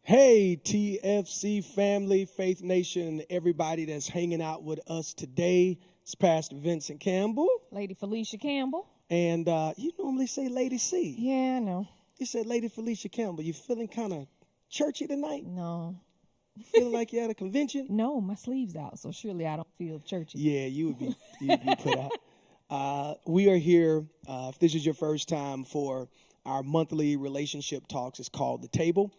Hey, TFC family, Faith Nation, everybody that's hanging out with us today. It's Pastor Vincent Campbell. Lady Felicia Campbell. And you normally say Lady C. Yeah, I know. You said Lady Felicia Campbell. You feeling kind of churchy tonight? No. Feeling like you're at a convention? No, my sleeve's out, so surely I don't feel churchy. Yeah, you'd be put out. We are here, if this is your first time, for our monthly relationship talks. It's called The Table.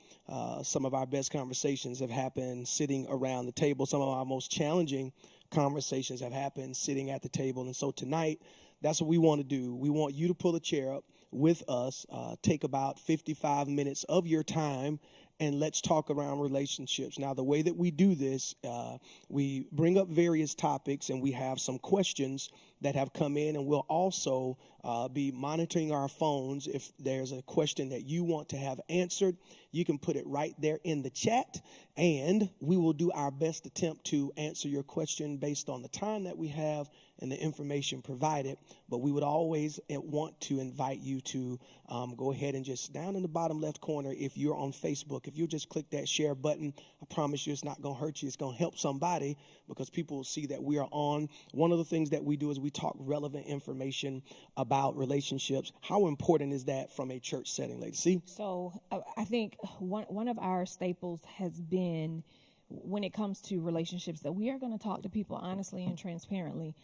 Some of our best conversations have happened sitting around the table. Some of our most challenging conversations have happened sitting at the table. And so tonight, that's what we want to do. We want you to pull a chair up with us, take about 55 minutes of your time, and let's talk around relationships. Now, the way that we do this, we bring up various topics, and we have some questions that have come in, and we'll also be monitoring our phones. If there's a question that you want to have answered, you can put it right there in the chat, and we will do our best attempt to answer your question based on the time that we have and the information provided. But we would always want to invite you to go ahead and just down in the bottom left corner, if you're on Facebook, if you just click that share button, I promise you it's not going to hurt you. It's going to help somebody because people will see that we are on. One of the things that we do is we talk relevant information about relationships. How important is that from a church setting, ladies? See? So I think one of our staples has been, when it comes to relationships, that we are going to talk to people honestly and transparently,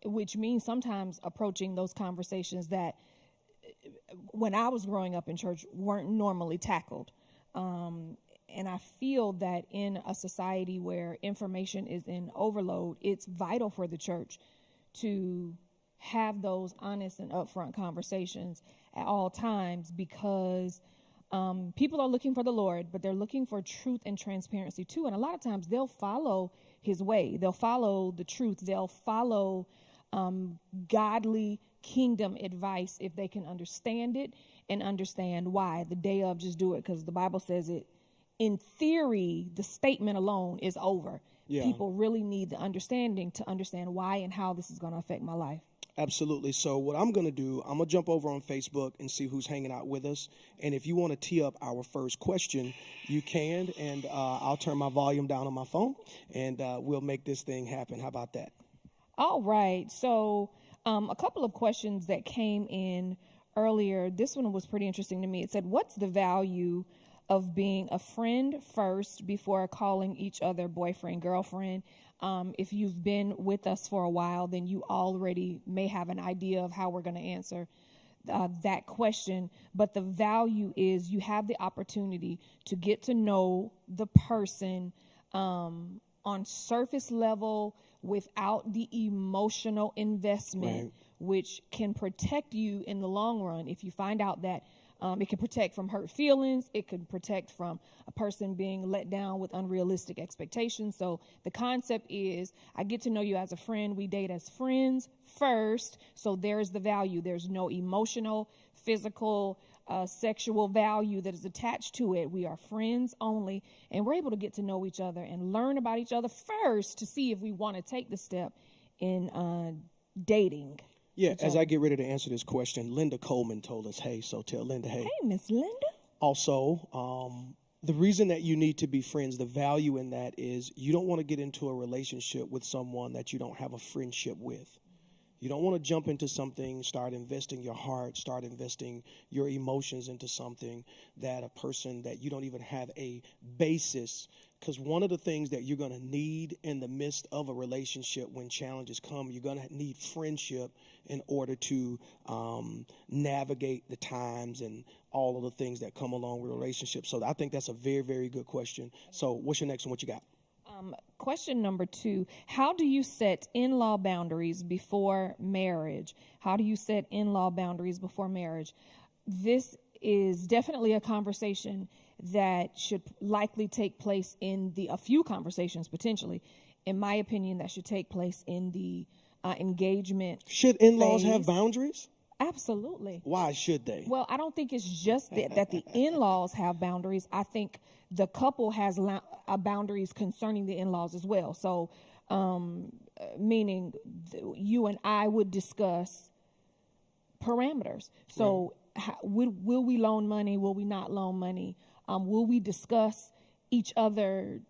which means sometimes approaching those conversations that when I was growing up in church weren't normally tackled. And I feel that in a society where information is in overload, it's vital for the church to have those honest and upfront conversations at all times, because people are looking for the Lord, but they're looking for truth and transparency too. And a lot of times they'll follow his way. They'll follow the truth. They'll follow godly kingdom advice if they can understand it and understand why. The day of, just do it, because the Bible says it. In theory, the statement alone is over. Yeah. People really need the understanding to understand why and how this is going to affect my life. Absolutely. So what I'm going to do, I'm going to jump over on Facebook and see who's hanging out with us. And if you want to tee up our first question, you can. And I'll turn my volume down on my phone, and we'll make this thing happen. How about that? All right. So a couple of questions that came in earlier. This one was pretty interesting to me. It said, what's the value of being a friend first before calling each other boyfriend, girlfriend? If you've been with us for a while, then you already may have an idea of how we're going to answer that question. But the value is you have the opportunity to get to know the person on surface level without the emotional investment, right, which can protect you in the long run. If you find out that it can protect from hurt feelings. It can protect from a person being let down with unrealistic expectations. So the concept is, I get to know you as a friend. We date as friends first. So there's the value. There's no emotional, physical, sexual value that is attached to it. We are friends only, and we're able to get to know each other and learn about each other first to see if we want to take the step in dating. Yeah, as I get ready to answer this question, Linda Coleman told us, hey, so tell Linda, hey. Hey, Miss Linda. Also, the reason that you need to be friends, the value in that is you don't want to get into a relationship with someone that you don't have a friendship with. You don't want to jump into something, start investing your heart, start investing your emotions into something that a person that you don't even have a basis. Because one of the things that you're going to need in the midst of a relationship when challenges come, you're going to need friendship in order to navigate the times and all of the things that come along with relationships. So I think that's a very, very good question. So what's your next one? What you got? Question number 2, how do you set in-law boundaries before marriage? How do you set in-law boundaries before marriage? This is definitely a conversation that should likely take place a few conversations potentially, in my opinion, that should take place in the engagement. Should in-laws have boundaries? Absolutely. Why should they? Well, I don't think it's just that the in-laws have boundaries. I think the couple has boundaries concerning the in-laws as well. So, meaning you and I would discuss parameters. So, will we loan money? Will we not loan money? Will we discuss each other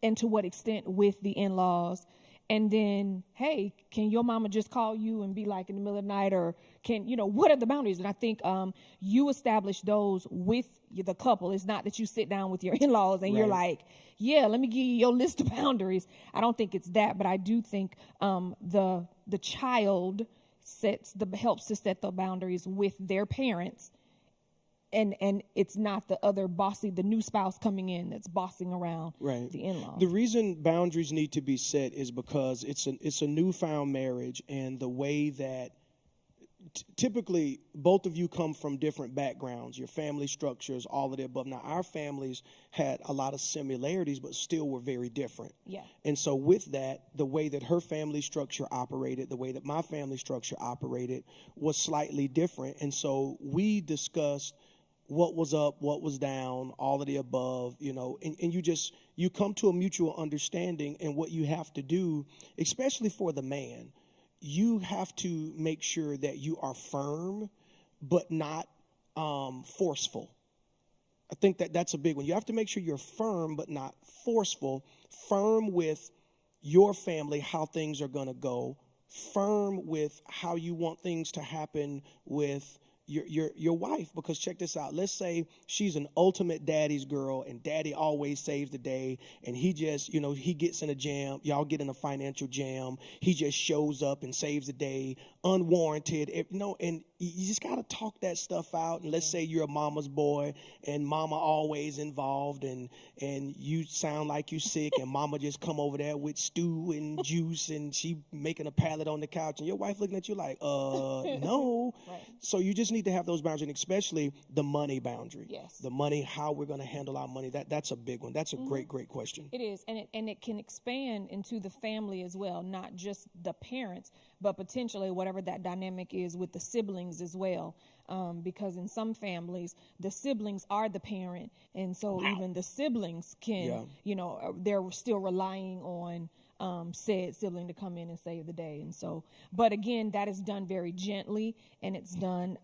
and to what extent with the in-laws? And then, hey, can your mama just call you and be like in the middle of the night, or what are the boundaries? And I think you establish those with the couple. It's not that you sit down with your in-laws and you're like, yeah, let me give you your list of boundaries. I don't think it's that, but I do think the child helps to set the boundaries with their parents. And it's not the new spouse coming in that's bossing around the in-laws. The reason boundaries need to be set is because it's a newfound marriage, and the way that typically both of you come from different backgrounds, your family structures, all of the above. Now, our families had a lot of similarities, but still were very different. Yeah. And so with that, the way that her family structure operated, the way that my family structure operated was slightly different. And so we discussed what was up, what was down, all of the above, and you come to a mutual understanding. And what you have to do, especially for the man, you have to make sure that you are firm, but not forceful. I think that's a big one. You have to make sure you're firm, but not forceful. Firm with your family, how things are going to go. Firm with how you want things to happen with your wife, because check this out. Let's say she's an ultimate daddy's girl, and daddy always saves the day, and he just, he gets in a jam. Y'all get in a financial jam. He just shows up and saves the day, unwarranted. And you just got to talk that stuff out. And let's say you're a mama's boy, and mama always involved, and you sound like you sick, and mama just come over there with stew and juice, and she making a pallet on the couch, and your wife looking at you like, no. Right. So you just need to have those boundaries, and especially the money boundary. Yes. The money, how we're going to handle our money. That's a big one. That's a great question. It is, and it can expand into the family as well, not just the parents, but potentially whatever that dynamic is with the siblings as well. Because in some families, the siblings are the parent, and so even the siblings can, they're still relying on said sibling to come in and save the day. And so, but again, that is done very gently, and it's done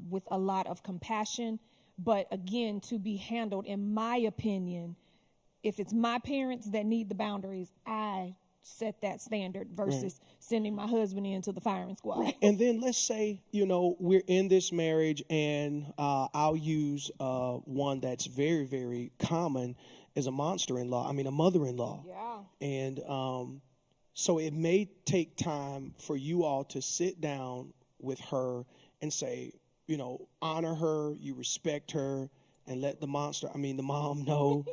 with a lot of compassion. But again, to be handled, in my opinion, if it's my parents that need the boundaries, I set that standard versus sending my husband into the firing squad. And then let's say, we're in this marriage, and I'll use one that's very, very common is a mother-in-law. Yeah. And so it may take time for you all to sit down with her and say, honor her, you respect her, and let the mom know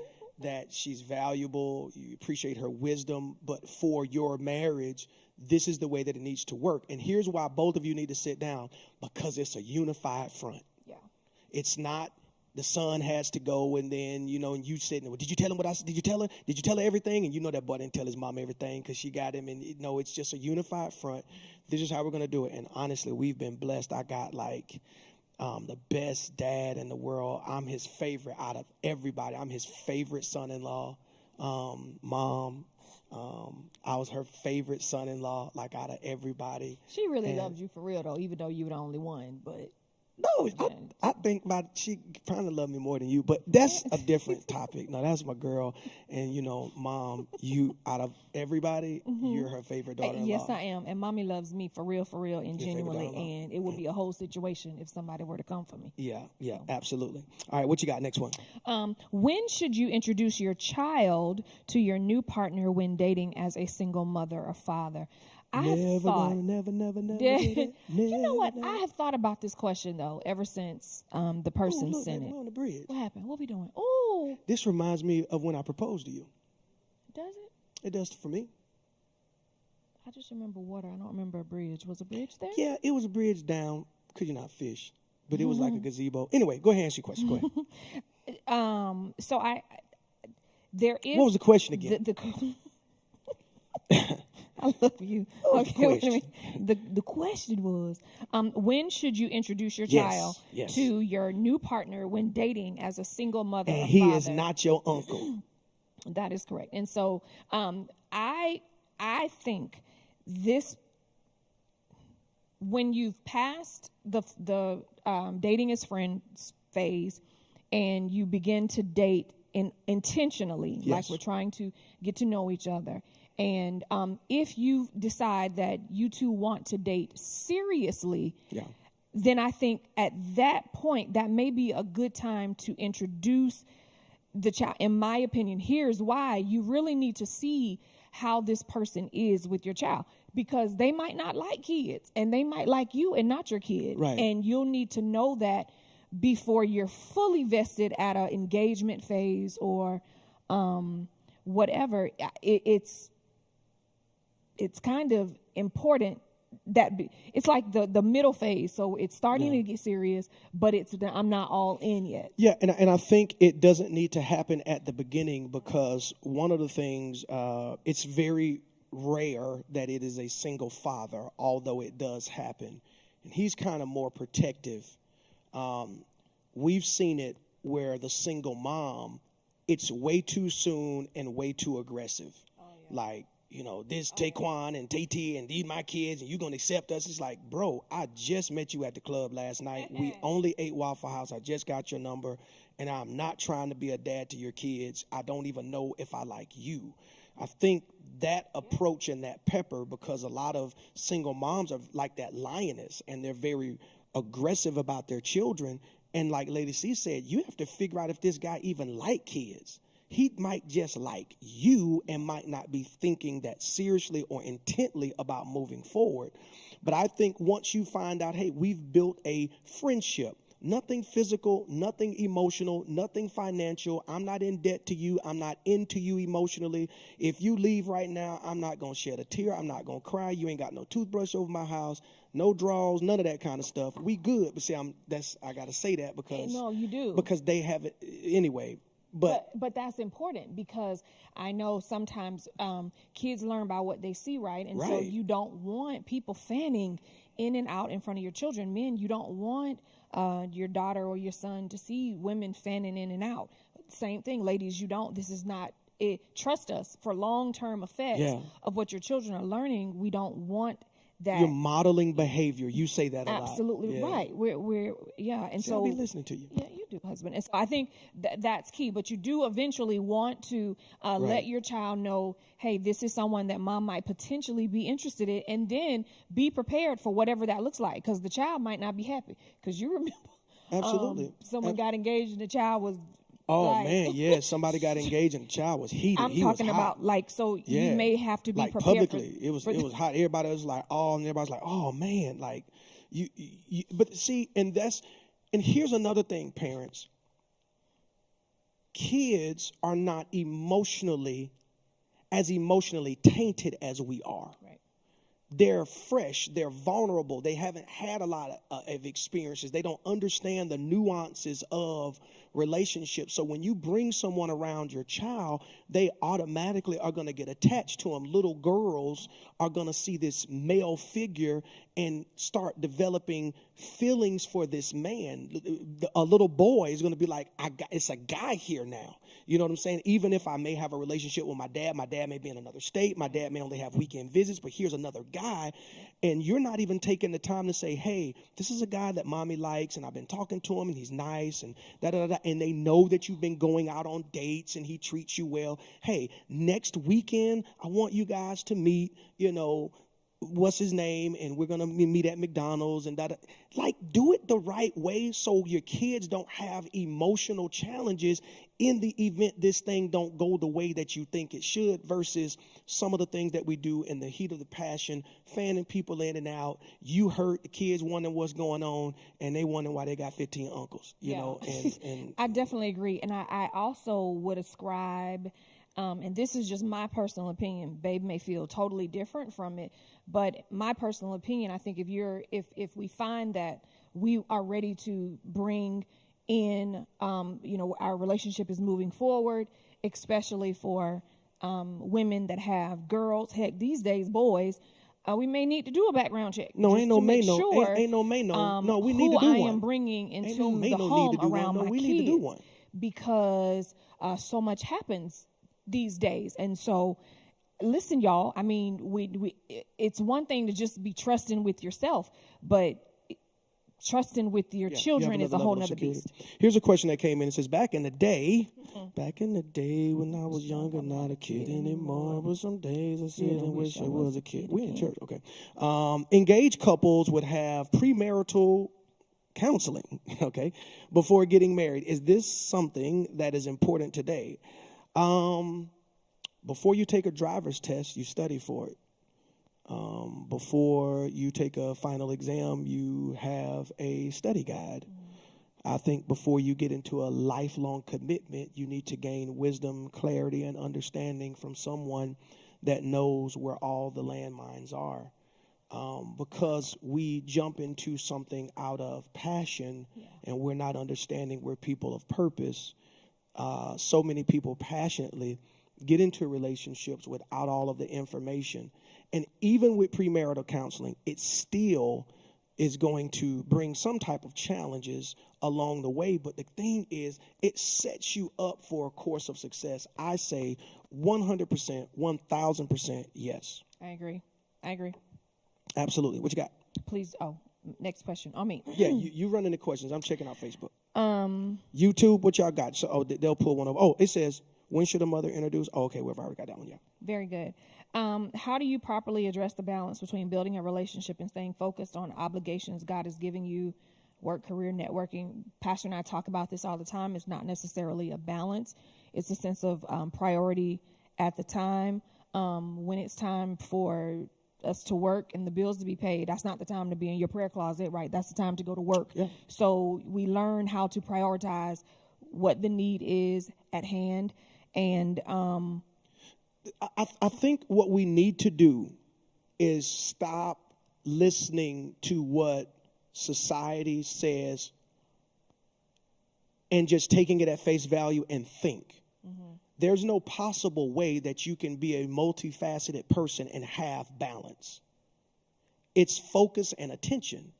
that she's valuable, you appreciate her wisdom, but for your marriage, this is the way that it needs to work. And here's why both of you need to sit down, because it's a unified front. Yeah. It's not the son has to go, and then, and you sitting, well, did you tell him what I said? Did you tell her? Did you tell her everything? And that boy didn't tell his mom everything because she got him. And it's just a unified front. This is how we're going to do it. And honestly, we've been blessed. I got the best dad in the world. I'm his favorite out of everybody. I'm his favorite son-in-law. Mom, I was her favorite son-in-law, out of everybody. She really loves you for real, though, even though you were the only one. But no, I think she probably love me more than you, but that's a different topic. No, that's my girl, and Mom, you out of everybody, you're her favorite daughter-in-law. Yes, I am, and Mommy loves me for real, and genuinely, and it would be a whole situation if somebody were to come for me. Yeah, absolutely. All right, what you got? Next one. When should you introduce your child to your new partner when dating as a single mother or father? Never. You know what? I have thought about this question, though, ever since the person sent it. We're on the bridge. What happened? What we doing? Oh. This reminds me of when I proposed to you. Does it? It does for me. I just remember water. I don't remember a bridge. Was a bridge there? Yeah, it was a bridge down. Could you not fish? But it was like a gazebo. Anyway, go ahead and answer your question. Go ahead. So there is. What was the question again? I love you. Okay, wait a minute. The question was, when should you introduce your child to your new partner when dating as a single mother and or he father? is not your uncle. That is correct. And so I think this, when you've passed the dating as friends phase and you begin to date intentionally, like Yes. we're trying to get to know each other. And if you decide that you two want to date seriously, Yeah. then I think at that point, that may be a good time to introduce the child. In my opinion, here's why: you really need to see how this person is with your child, because they might not like kids and they might like you and not your kid. Right. And you'll need to know that before you're fully vested at an engagement phase or whatever. It's kind of important that it's like the middle phase. So it's starting to get serious, but I'm not all in yet. Yeah, and I think it doesn't need to happen at the beginning, because one of the things, it's very rare that it is a single father, although it does happen. And he's kind of more protective. We've seen it where the single mom, it's way too soon and way too aggressive. Like, this Taquan and Tati and these my kids, and you going to accept us. It's like, bro, I just met you at the club last night. We only ate Waffle House. I just got your number, and I'm not trying to be a dad to your kids. I don't even know if I like you. I think that approach and that pepper, because a lot of single moms are like that lioness, and they're very aggressive about their children. And like Lady C said, you have to figure out if this guy even like kids. He might just like you and might not be thinking that seriously or intently about moving forward. But I think once you find out, hey, we've built a friendship, nothing physical, nothing emotional, nothing financial. I'm not in debt to you. I'm not into you emotionally. If you leave right now, I'm not going to shed a tear. I'm not going to cry. You ain't got no toothbrush over my house, no drawers, none of that kind of stuff. We good. But see, I got to say that because No, you do. Because they have it anyway. But that's important, because I know sometimes kids learn by what they see, right? And so Right. you don't want people fanning in and out in front of your children. Men, you don't want your daughter or your son to see women fanning in and out. Same thing, ladies, you don't. This is not it. Trust us, for long-term effects of what your children are learning, we don't want that. You're modeling behavior. You say that a lot. Absolutely right. We're and See, so I'll be listening to you. Yeah, you do, husband. And so I think that's key. But you do eventually want to let your child know, hey, this is someone that mom might potentially be interested in, and then be prepared for whatever that looks like, because the child might not be happy. Because you remember, Absolutely. someone got engaged and the child was. Oh like, man, yeah, somebody got engaged and the child was heated. I'm He talking was hot. about you may have to be like prepared publicly. It was hot. Everybody was like, oh, and everybody's like, oh man, like you. But see, and here's another thing, parents. Kids are not emotionally tainted as we are. Right. They're fresh, they're vulnerable, they haven't had a lot of experiences, they don't understand the nuances of relationships. So when you bring someone around your child, they automatically are going to get attached to them. Little girls are going to see this male figure and start developing feelings for this man. A little boy is going to be like, it's a guy here now. You know what I'm saying? Even if I may have a relationship with my dad may be in another state, my dad may only have weekend visits, but here's another guy. And you're not even taking the time to say, hey, this is a guy that mommy likes, and I've been talking to him, and he's nice, and da-da-da-da. And they know that you've been going out on dates, and he treats you well. Hey, next weekend, I want you guys to meet, what's his name, and we're going to meet at McDonald's, and that. Like, do it the right way so your kids don't have emotional challenges in the event this thing don't go the way that you think it should, versus some of the things that we do in the heat of the passion, fanning people in and out. You hurt, the kids wondering what's going on, and they wondering why they got 15 uncles, you know. And I definitely agree. And I also would ascribe, and this is just my personal opinion, Babe may feel totally different from it, but my personal opinion, I think if we find that we are ready to bring in, our relationship is moving forward, especially for women that have girls, heck, these days, boys, we may need to do a background check. No, ain't no may no. Sure, ain't no may no. No, we need to do who I one. am bringing into may the no home need to do around one. No, my we kids, need to do one. because so much happens these days. And so, listen, y'all, I mean, we it's one thing to just be trusting with yourself, but trusting with your children is a whole nother beast. Here's a question that came in. It says, back in the day when I was younger, not a kid anymore, but some days I sit and wish I was a kid. We in church, okay. Engaged couples would have premarital counseling, okay, before getting married. Is this something that is important today? Before you take a driver's test, you study for it. Before you take a final exam, you have a study guide. I think before you get into a lifelong commitment, you need to gain wisdom, clarity, and understanding from someone that knows where all the landmines are. Because we jump into something out of passion and we're not understanding we're people of purpose. So many people passionately get into relationships without all of the information. And even with premarital counseling, it still is going to bring some type of challenges along the way. But the thing is, it sets you up for a course of success. I say 100%, 1,000% yes. I agree. Absolutely. What you got? Please. Oh, next question. On me. Yeah, you run into questions. I'm checking out Facebook. YouTube, what y'all got? So they'll pull one over. Oh, it says, when should a mother introduce? Oh, okay, we've already got that one, yeah. Very good. How do you properly address the balance between building a relationship and staying focused on obligations God is giving you, work, career, networking? Pastor and I talk about this all the time. It's not necessarily a balance. It's a sense of priority at the time. When it's time for us to work and the bills to be paid, that's not the time to be in your prayer closet, right? That's the time to go to work. Yeah. So we learn how to prioritize what the need is at hand. And I think what we need to do is stop listening to what society says and just taking it at face value and think. There's no possible way that you can be a multifaceted person and have balance. It's focus and attention.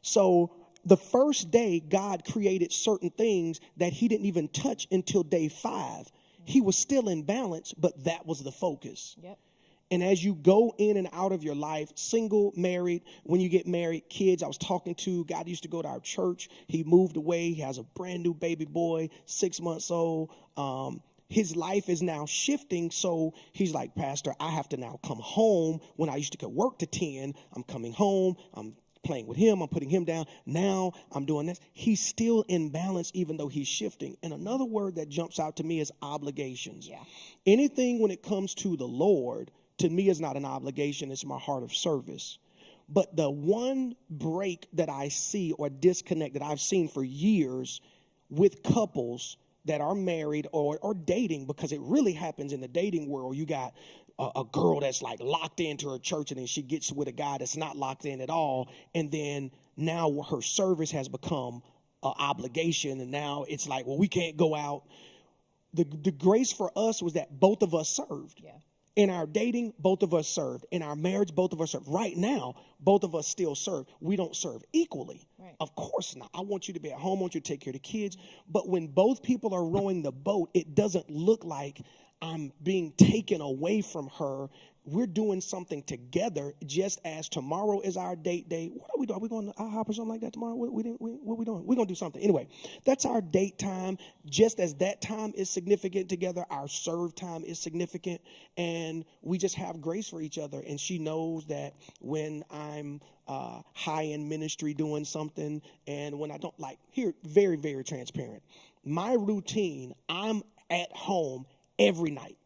So the first day God created certain things that he didn't even touch until day 5. He was still in balance, but that was the focus. Yep. And as you go in and out of your life, single, married, when you get married, kids, I was talking to, God used to go to our church. He moved away. He has a brand new baby boy, 6 months old. His life is now shifting. So he's like, Pastor, I have to now come home. When I used to work to 10, I'm coming home. I'm playing with him. I'm putting him down. Now I'm doing this. He's still in balance, even though he's shifting. And another word that jumps out to me is obligations. Yeah. Anything when it comes to the Lord, to me, is not an obligation. It's my heart of service. But the one break that I see or disconnect that I've seen for years with couples that are married or dating, because it really happens in the dating world. You got a girl that's like locked into her church, and then she gets with a guy that's not locked in at all. And then now her service has become an obligation. And now it's like, well, we can't go out. The grace for us was that both of us served. Yeah. In our dating, both of us served. In our marriage, both of us served. Right now, both of us still serve. We don't serve equally. Right. Of course not. I want you to be at home. I want you to take care of the kids. But when both people are rowing the boat, it doesn't look like I'm being taken away from her. We're doing something together, just as tomorrow is our date day. What are we doing? Are we going to IHOP or something like that tomorrow? What are we doing? We're going to do something. Anyway, that's our date time. Just as that time is significant together, our serve time is significant. And we just have grace for each other. And she knows that when I'm high in ministry doing something, and when I don't, like, here, very, very transparent. My routine, I'm at home every night.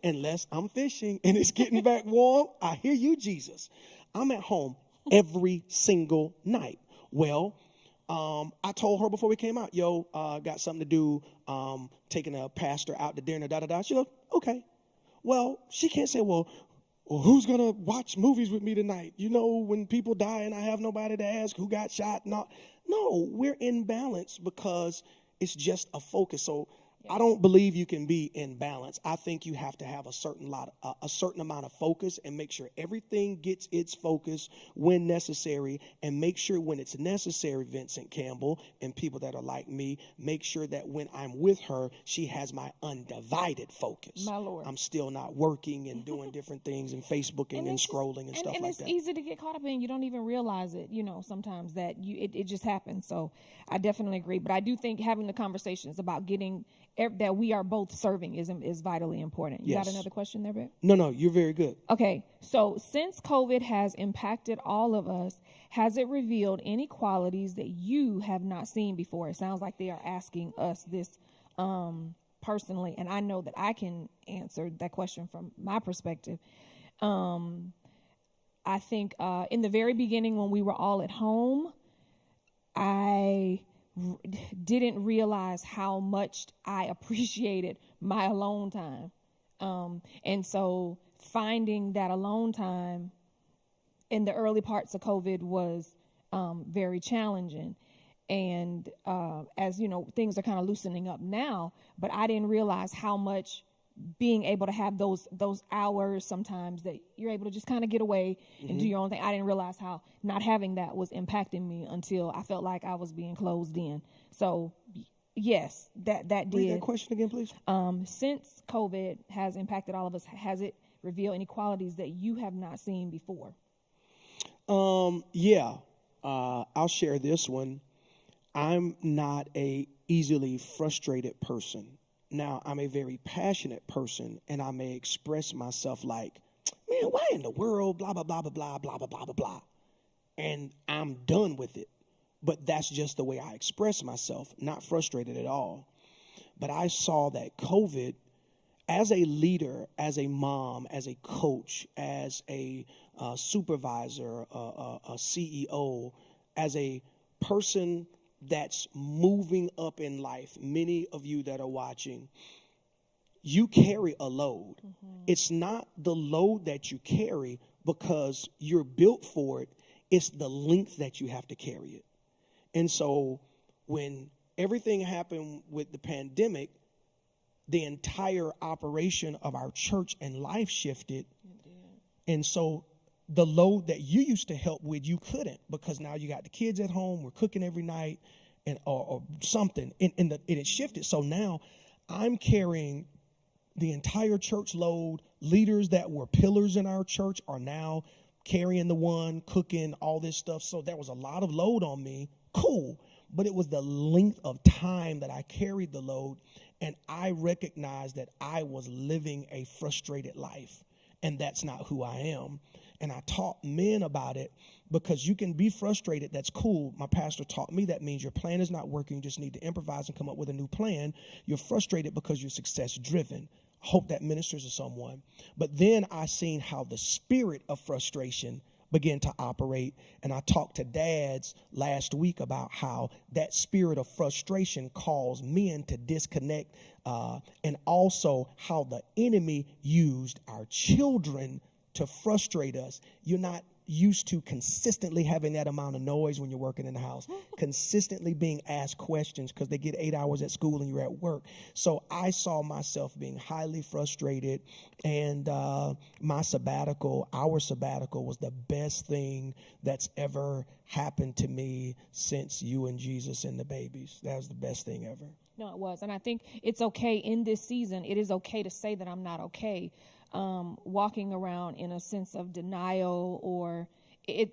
Unless I'm fishing and it's getting back warm. I hear you, Jesus. I'm at home every single night. Well, I told her before we came out, got something to do, taking a pastor out to dinner, da-da-da. She goes, okay. Well, she can't say, well, who's going to watch movies with me tonight? You know, when people die and I have nobody to ask who got shot. No, we're in balance because it's just a focus. So I don't believe you can be in balance. I think you have to have a certain amount of focus and make sure everything gets its focus when necessary, and make sure when it's necessary, Vincent Campbell and people that are like me, make sure that when I'm with her, she has my undivided focus. My Lord. I'm still not working and doing different things and Facebooking and scrolling and stuff like that. And it's easy to get caught up in. You don't even realize it, sometimes that it just happens. So I definitely agree. But I do think having the conversations about getting that we are both serving is vitally important. You got another question there, babe? No, you're very good. Okay, so since COVID has impacted all of us, has it revealed any qualities that you have not seen before? It sounds like they are asking us this personally, and I know that I can answer that question from my perspective. I think in the very beginning when we were all at home, I didn't realize how much I appreciated my alone time. And so finding that alone time in the early parts of COVID was very challenging. And as you know, things are kind of loosening up now, but I didn't realize how much being able to have those hours sometimes that you're able to just kind of get away and do your own thing. I didn't realize how not having that was impacting me until I felt like I was being closed in. So yes, that did. Read that question again, please. Since COVID has impacted all of us, has it revealed any qualities that you have not seen before? I'll share this one. I'm not a easily frustrated person. Now, I'm a very passionate person, and I may express myself like, man, why in the world, blah, blah, blah, blah, blah, blah, blah, blah, blah, blah. And I'm done with it. But that's just the way I express myself, not frustrated at all. But I saw that COVID, as a leader, as a mom, as a coach, as a supervisor, a CEO, as a person that's moving up in life, many of you that are watching, you carry a load. It's not the load that you carry because you're built for it. It's the length that you have to carry it. And so when everything happened with the pandemic, the entire operation of our church and life shifted. And so the load that you used to help with, you couldn't, because now you got the kids at home, we're cooking every night, and or something, and it shifted. So now I'm carrying the entire church load. Leaders that were pillars in our church are now carrying the one, cooking, all this stuff. So there was a lot of load on me. Cool. But it was the length of time that I carried the load, and I recognized that I was living a frustrated life, and that's not who I am. And I taught men about it, because you can be frustrated. That's cool. My pastor taught me that means your plan is not working. You just need to improvise and come up with a new plan. You're frustrated because you're success driven. I hope that ministers to someone. But then I seen how the spirit of frustration began to operate. And I talked to dads last week about how that spirit of frustration caused men to disconnect, and also how the enemy used our children to frustrate us. You're not used to consistently having that amount of noise when you're working in the house, consistently being asked questions because they get 8 hours at school and you're at work. So I saw myself being highly frustrated, and our sabbatical was the best thing that's ever happened to me since you and Jesus and the babies. That was the best thing ever. No, it was. And I think it's okay in this season. It is okay to say that I'm not okay. Walking around in a sense of denial, or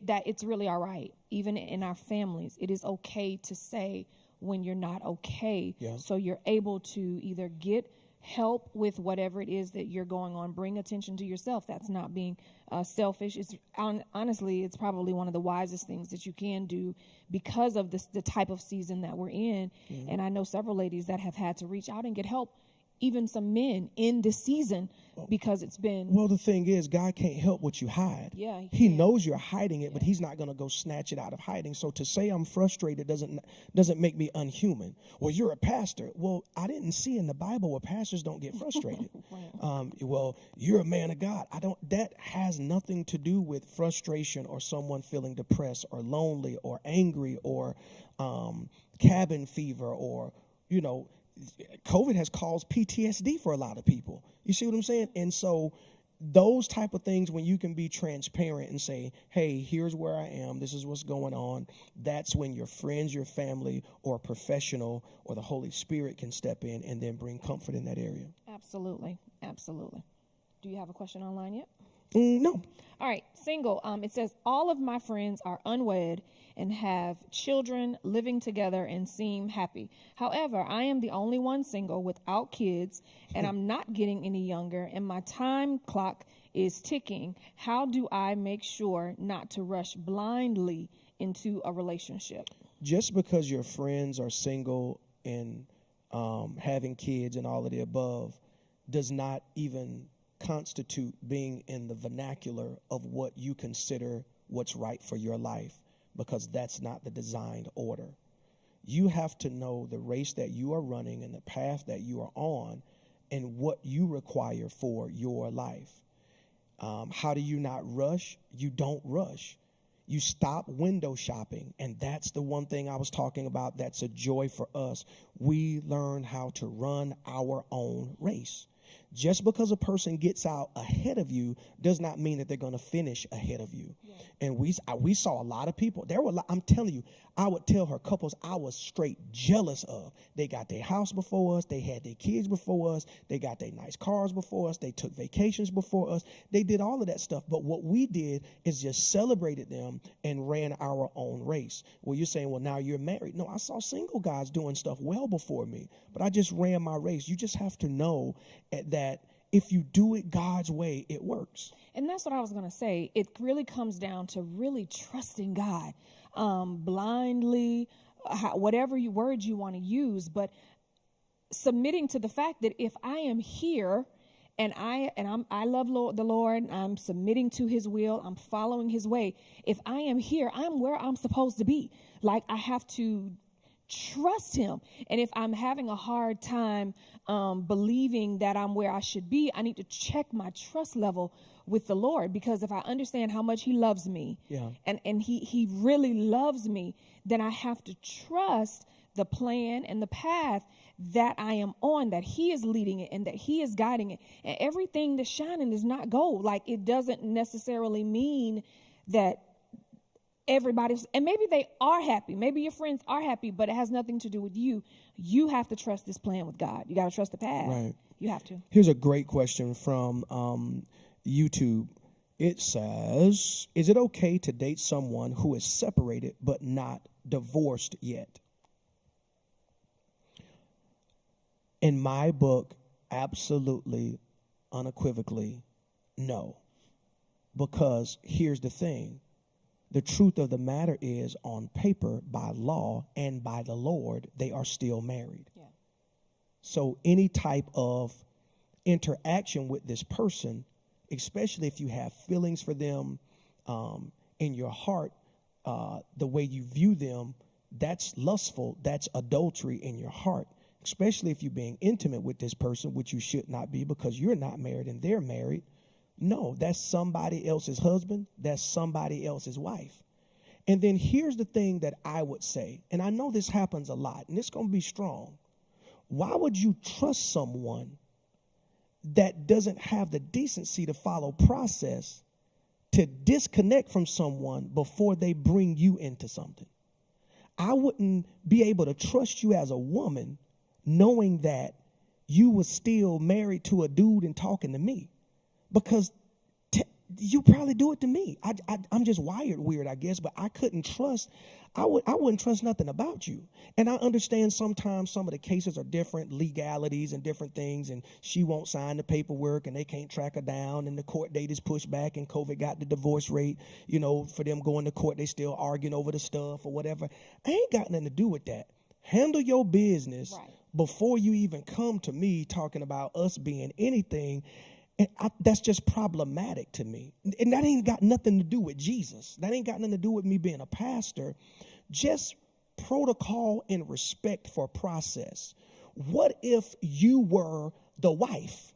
that it's really all right. Even in our families, it is okay to say when you're not okay. Yeah. So you're able to either get help with whatever it is that you're going on, bring attention to yourself. That's not being selfish. It's honestly, it's probably one of the wisest things that you can do because of the type of season that we're in. Mm-hmm. And I know several ladies that have had to reach out and get help, even some men in this season, because it's been... Well, the thing is, God can't help what you hide. Yeah, he knows you're hiding it, but he's not going to go snatch it out of hiding. So to say I'm frustrated doesn't make me unhuman. Well, you're a pastor. Well, I didn't see in the Bible where pastors don't get frustrated. Right. Well, you're a man of God. That has nothing to do with frustration or someone feeling depressed or lonely or angry or cabin fever or, COVID has caused PTSD for a lot of people. You see what I'm saying? And so those type of things, when you can be transparent and say, hey, here's where I am, this is what's going on, that's when your friends, your family, or a professional or the Holy Spirit can step in and then bring comfort in that area. Absolutely. Absolutely. Do you have a question online yet? No. All right, single. It says, all of my friends are unwed and have children living together and seem happy. However, I am the only one single without kids, and I'm not getting any younger, and my time clock is ticking. How do I make sure not to rush blindly into a relationship? Just because your friends are single and having kids and all of the above does not even constitute being in the vernacular of what you consider what's right for your life, because that's not the designed order. You have to know the race that you are running and the path that you are on and what you require for your life. How do you not rush? You don't rush. You stop window shopping, and that's the one thing I was talking about that's a joy for us. We learn how to run our own race. Just because a person gets out ahead of you does not mean that they're going to finish ahead of you. Yeah. And we saw a lot of people. I'm telling you, I would tell her couples I was straight jealous of. They got their house before us. They had their kids before us. They got their nice cars before us. They took vacations before us. They did all of that stuff. But what we did is just celebrated them and ran our own race. Well, you're saying, well, now you're married. No, I saw single guys doing stuff well before me, but I just ran my race. You just have to know that if you do it God's way, it works. And that's what I was going to say. It really comes down to really trusting God blindly, whatever words you want to use, but submitting to the fact that if I am here and I love the Lord, I'm submitting to his will, I'm following his way. If I am here, I'm where I'm supposed to be. Like, I have to trust him. And if I'm having a hard time believing that I'm where I should be, I need to check my trust level with the Lord, because if I understand how much he loves me, and he really loves me, then I have to trust the plan and the path that I am on, that he is leading it and that he is guiding it. And everything that's shining is not gold. Like, it doesn't necessarily mean that everybody's, and maybe they are happy, maybe your friends are happy, but it has nothing to do with you. You have to trust this plan with God. You got to trust the path. Right. You have to. Here's a great question from YouTube. It says, is it okay to date someone who is separated but not divorced yet? In my book, absolutely, unequivocally, no. Because here's the thing. The truth of the matter is, on paper, by law, and by the Lord, they are still married. Yeah. So any type of interaction with this person, especially if you have feelings for them in your heart, the way you view them, that's lustful, that's adultery in your heart. Especially if you're being intimate with this person, which you should not be because you're not married and they're married. No, that's somebody else's husband. That's somebody else's wife. And then here's the thing that I would say, and I know this happens a lot, and it's going to be strong. Why would you trust someone that doesn't have the decency to follow process to disconnect from someone before they bring you into something? I wouldn't be able to trust you as a woman knowing that you were still married to a dude and talking to me, because you probably do it to me. I'm just wired weird, I guess, but I couldn't trust. I wouldn't trust nothing about you. And I understand sometimes some of the cases are different, legalities and different things, and she won't sign the paperwork and they can't track her down, and the court date is pushed back, and COVID got the divorce rate, for them going to court, they still arguing over the stuff or whatever. I ain't got nothing to do with that. Handle your business. Right. Before you even come to me talking about us being anything. And that's just problematic to me. And that ain't got nothing to do with Jesus. That ain't got nothing to do with me being a pastor. Just protocol and respect for process. What if you were the wife?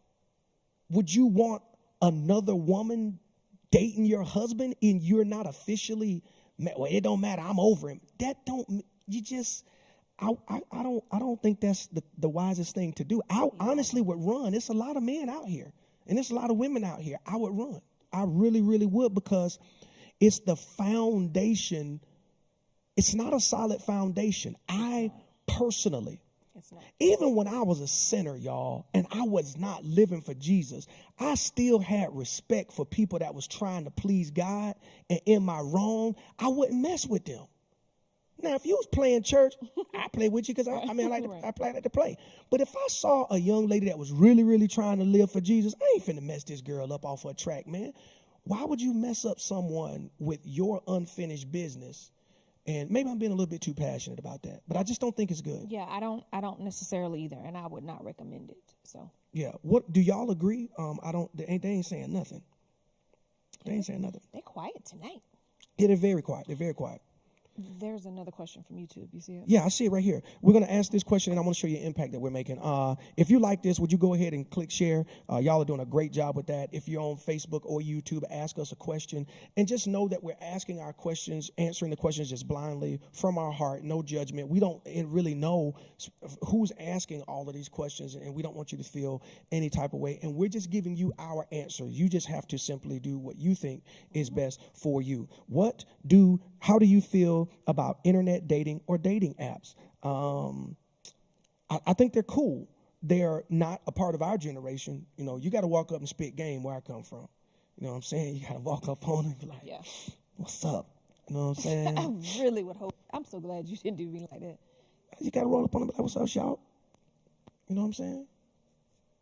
Would you want another woman dating your husband and you're not officially, well, it don't matter, I'm over him? I don't think that's the wisest thing to do. I honestly would run. It's a lot of men out here, and there's a lot of women out here. I would run. I really, really would, because it's the foundation. It's not a solid foundation. I personally, even when I was a sinner, y'all, and I was not living for Jesus, I still had respect for people that was trying to please God, and in my wrong, I wouldn't mess with them. Now, if you was playing church, I play with you because I like to play. But if I saw a young lady that was really, really trying to live for Jesus, I ain't finna mess this girl up off her track, man. Why would you mess up someone with your unfinished business? And maybe I'm being a little bit too passionate about that, but I just don't think it's good. Yeah, I don't necessarily either, and I would not recommend it. So yeah, what do y'all agree? They ain't saying nothing. They ain't saying nothing. They're quiet tonight. Yeah, they're very quiet. They're very quiet. There's another question from YouTube. You see it? Yeah, I see it right here. We're going to ask this question, and I want to show you the impact that we're making. If you like this, would you go ahead and click share? Y'all are doing a great job with that. If you're on Facebook or YouTube, ask us a question. And just know that we're asking our questions, answering the questions just blindly from our heart, no judgment. We don't really know who's asking all of these questions, and we don't want you to feel any type of way. And we're just giving you our answer. You just have to simply do what you think is best for you. How do you feel about internet dating or dating apps? I think they're cool. They're not a part of our generation. You know, you got to walk up and spit game where I come from. You know what I'm saying? You got to walk up on and be like, yeah. What's up? You know what I'm saying? I really would hope. I'm so glad you didn't do me like that. You got to roll up on them and be like, what's up, shout? You know what I'm saying?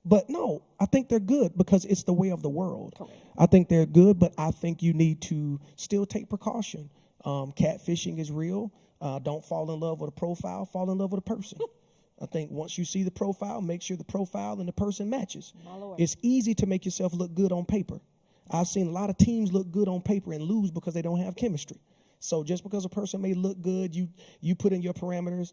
But no, I think they're good because it's the way of the world. Correct. I think they're good, but I think you need to still take precaution. Catfishing is real. Don't fall in love with a profile. Fall in love with a person. I think once you see the profile, make sure the profile and the person matches. It's easy to make yourself look good on paper. I've seen a lot of teams look good on paper and lose because they don't have chemistry. So just because a person may look good, you put in your parameters,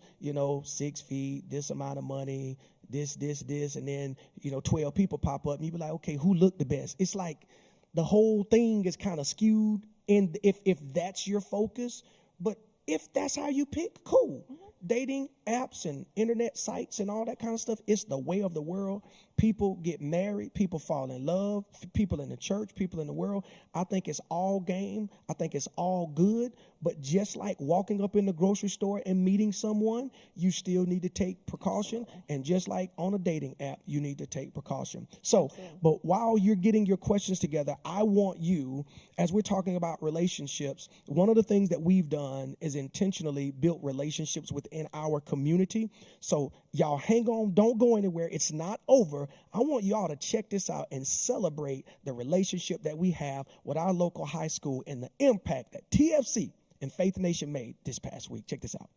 6 feet, this amount of money, this, and then, 12 people pop up and you be like, okay, who looked the best? It's like the whole thing is kind of skewed. And if that's your focus, but if that's how you pick, cool. Mm-hmm. Dating apps and internet sites and all that kind of stuff, it's the way of the world. People get married, people fall in love, people in the church, people in the world. I think it's all game. I think it's all good. But just like walking up in the grocery store and meeting someone, you still need to take precaution. And just like on a dating app, you need to take precaution. So, but while you're getting your questions together, I want you, as we're talking about relationships, one of the things that we've done is intentionally built relationships within our community. So y'all hang on, don't go anywhere. It's not over. I want y'all to check this out and celebrate the relationship that we have with our local high school and the impact that TFC and Faith Nation made this past week. Check this out.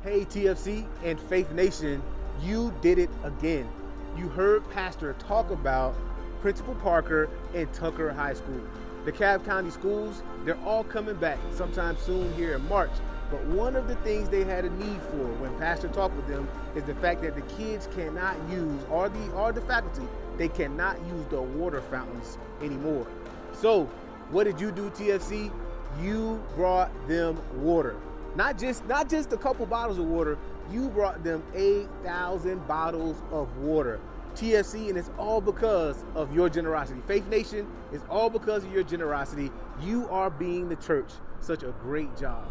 Hey, TFC and Faith Nation, you did it again. You heard Pastor talk about Principal Parker and Tucker High School. The Cobb County schools, they're all coming back sometime soon here in March. But one of the things they had a need for when Pastor talked with them is the fact that the kids cannot use, or the faculty, they cannot use the water fountains anymore. So what did you do, TFC? You brought them water. Not just a couple bottles of water, you brought them 8,000 bottles of water. TFC, and it's all because of your generosity. Faith Nation, it's all because of your generosity. You are being the church. Such a great job.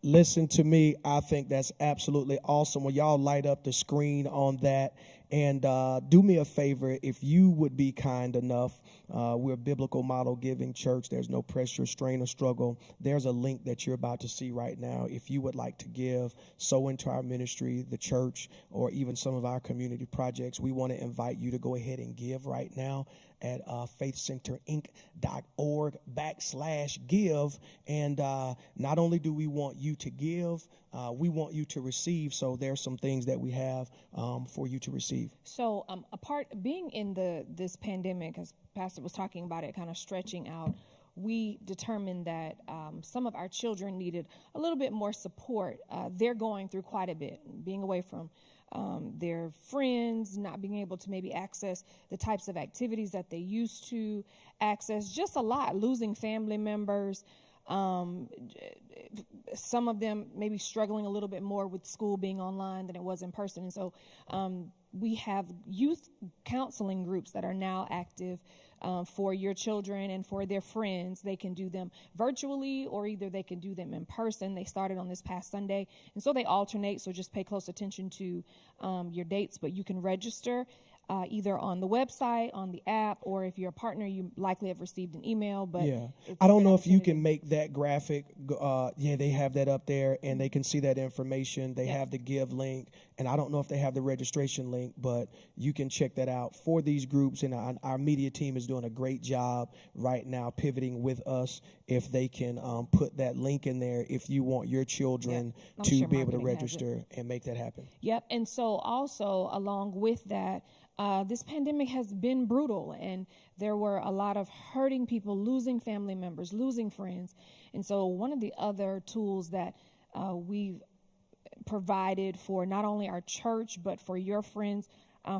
Listen to me. I think that's absolutely awesome. When y'all light up the screen on that, And do me a favor, if you would be kind enough, we're a biblical model giving church. There's no pressure, strain, or struggle. There's a link that you're about to see right now. If you would like to give, sow into our ministry, the church, or even some of our community projects, we want to invite you to go ahead and give right now at faithcenterinc.org/give. And not only do we want you to give, we want you to receive. So there's some things that we have for you to receive. So being in this pandemic, as Pastor was talking about it, kind of stretching out, we determined that some of our children needed a little bit more support. They're going through quite a bit, being away from their friends, not being able to maybe access the types of activities that they used to access, just a lot, losing family members. Some of them maybe struggling a little bit more with school being online than it was in person. And so we have youth counseling groups that are now active for your children and for their friends. They can do them virtually, or either they can do them in person. They started on this past Sunday, and so they alternate. So just pay close attention to your dates, but you can register either on the website, on the app, or if you're a partner, you likely have received an email. But yeah, I don't know if you can make that graphic. Yeah, they have that up there, and they can see that information. They have the give link, and I don't know if they have the registration link, but you can check that out for these groups. And our media team is doing a great job right now pivoting with us. If they can put that link in there, if you want your children to be able to register and make that happen. Yep, and so also along with that, this pandemic has been brutal, and there were a lot of hurting people, losing family members, losing friends. And so one of the other tools that we've provided for not only our church, but for your friends,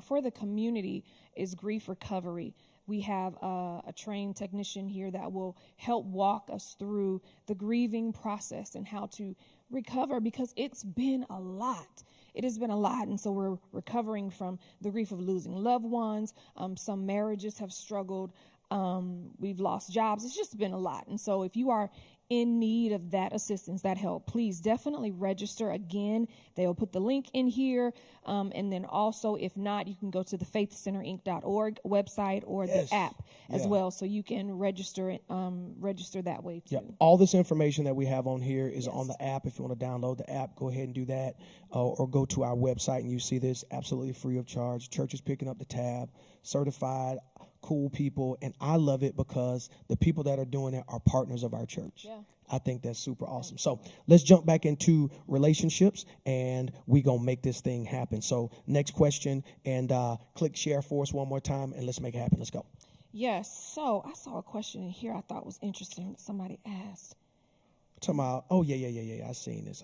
for the community, is grief recovery. We have a trained technician here that will help walk us through the grieving process and how to recover, because it's been a lot. It has been a lot, and so we're recovering from the grief of losing loved ones. Some marriages have struggled. We've lost jobs. It's just been a lot. And so if you are in need of that assistance, that help, please definitely register. Again, they'll put the link in here. And then also, if not, you can go to the faithcenterinc.org website or the app as well, so you can register that way too. Yeah. All this information that we have on here is on the app. If you want to download the app, go ahead and do that, or go to our website and you see this absolutely free of charge. Church is picking up the tab, certified, cool people, and I love it because the people that are doing it are partners of our church. Yeah. I think that's super awesome. So let's jump back into relationships, and we're going to make this thing happen. So next question, and click share for us one more time, and let's make it happen. Let's go. Yes. So I saw a question in here I thought was interesting. Somebody asked. Talking about, I seen this.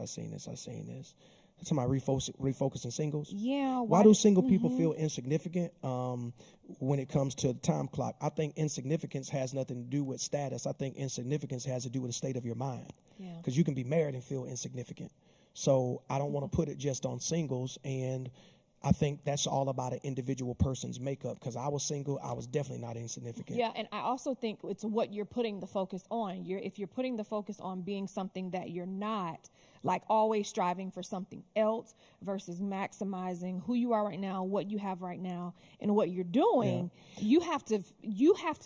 Talking about refocusing singles. Yeah. Why do single people feel insignificant when it comes to the time clock? I think insignificance has nothing to do with status. I think insignificance has to do with the state of your mind. Because you can be married and feel insignificant. So I don't want to put it just on singles. And I think that's all about an individual person's makeup. Because I was single, I was definitely not insignificant. Yeah, and I also think it's what you're putting the focus on. If you're putting the focus on being something that you're not, like always striving for something else versus maximizing who you are right now, what you have right now, and what you're doing, you have to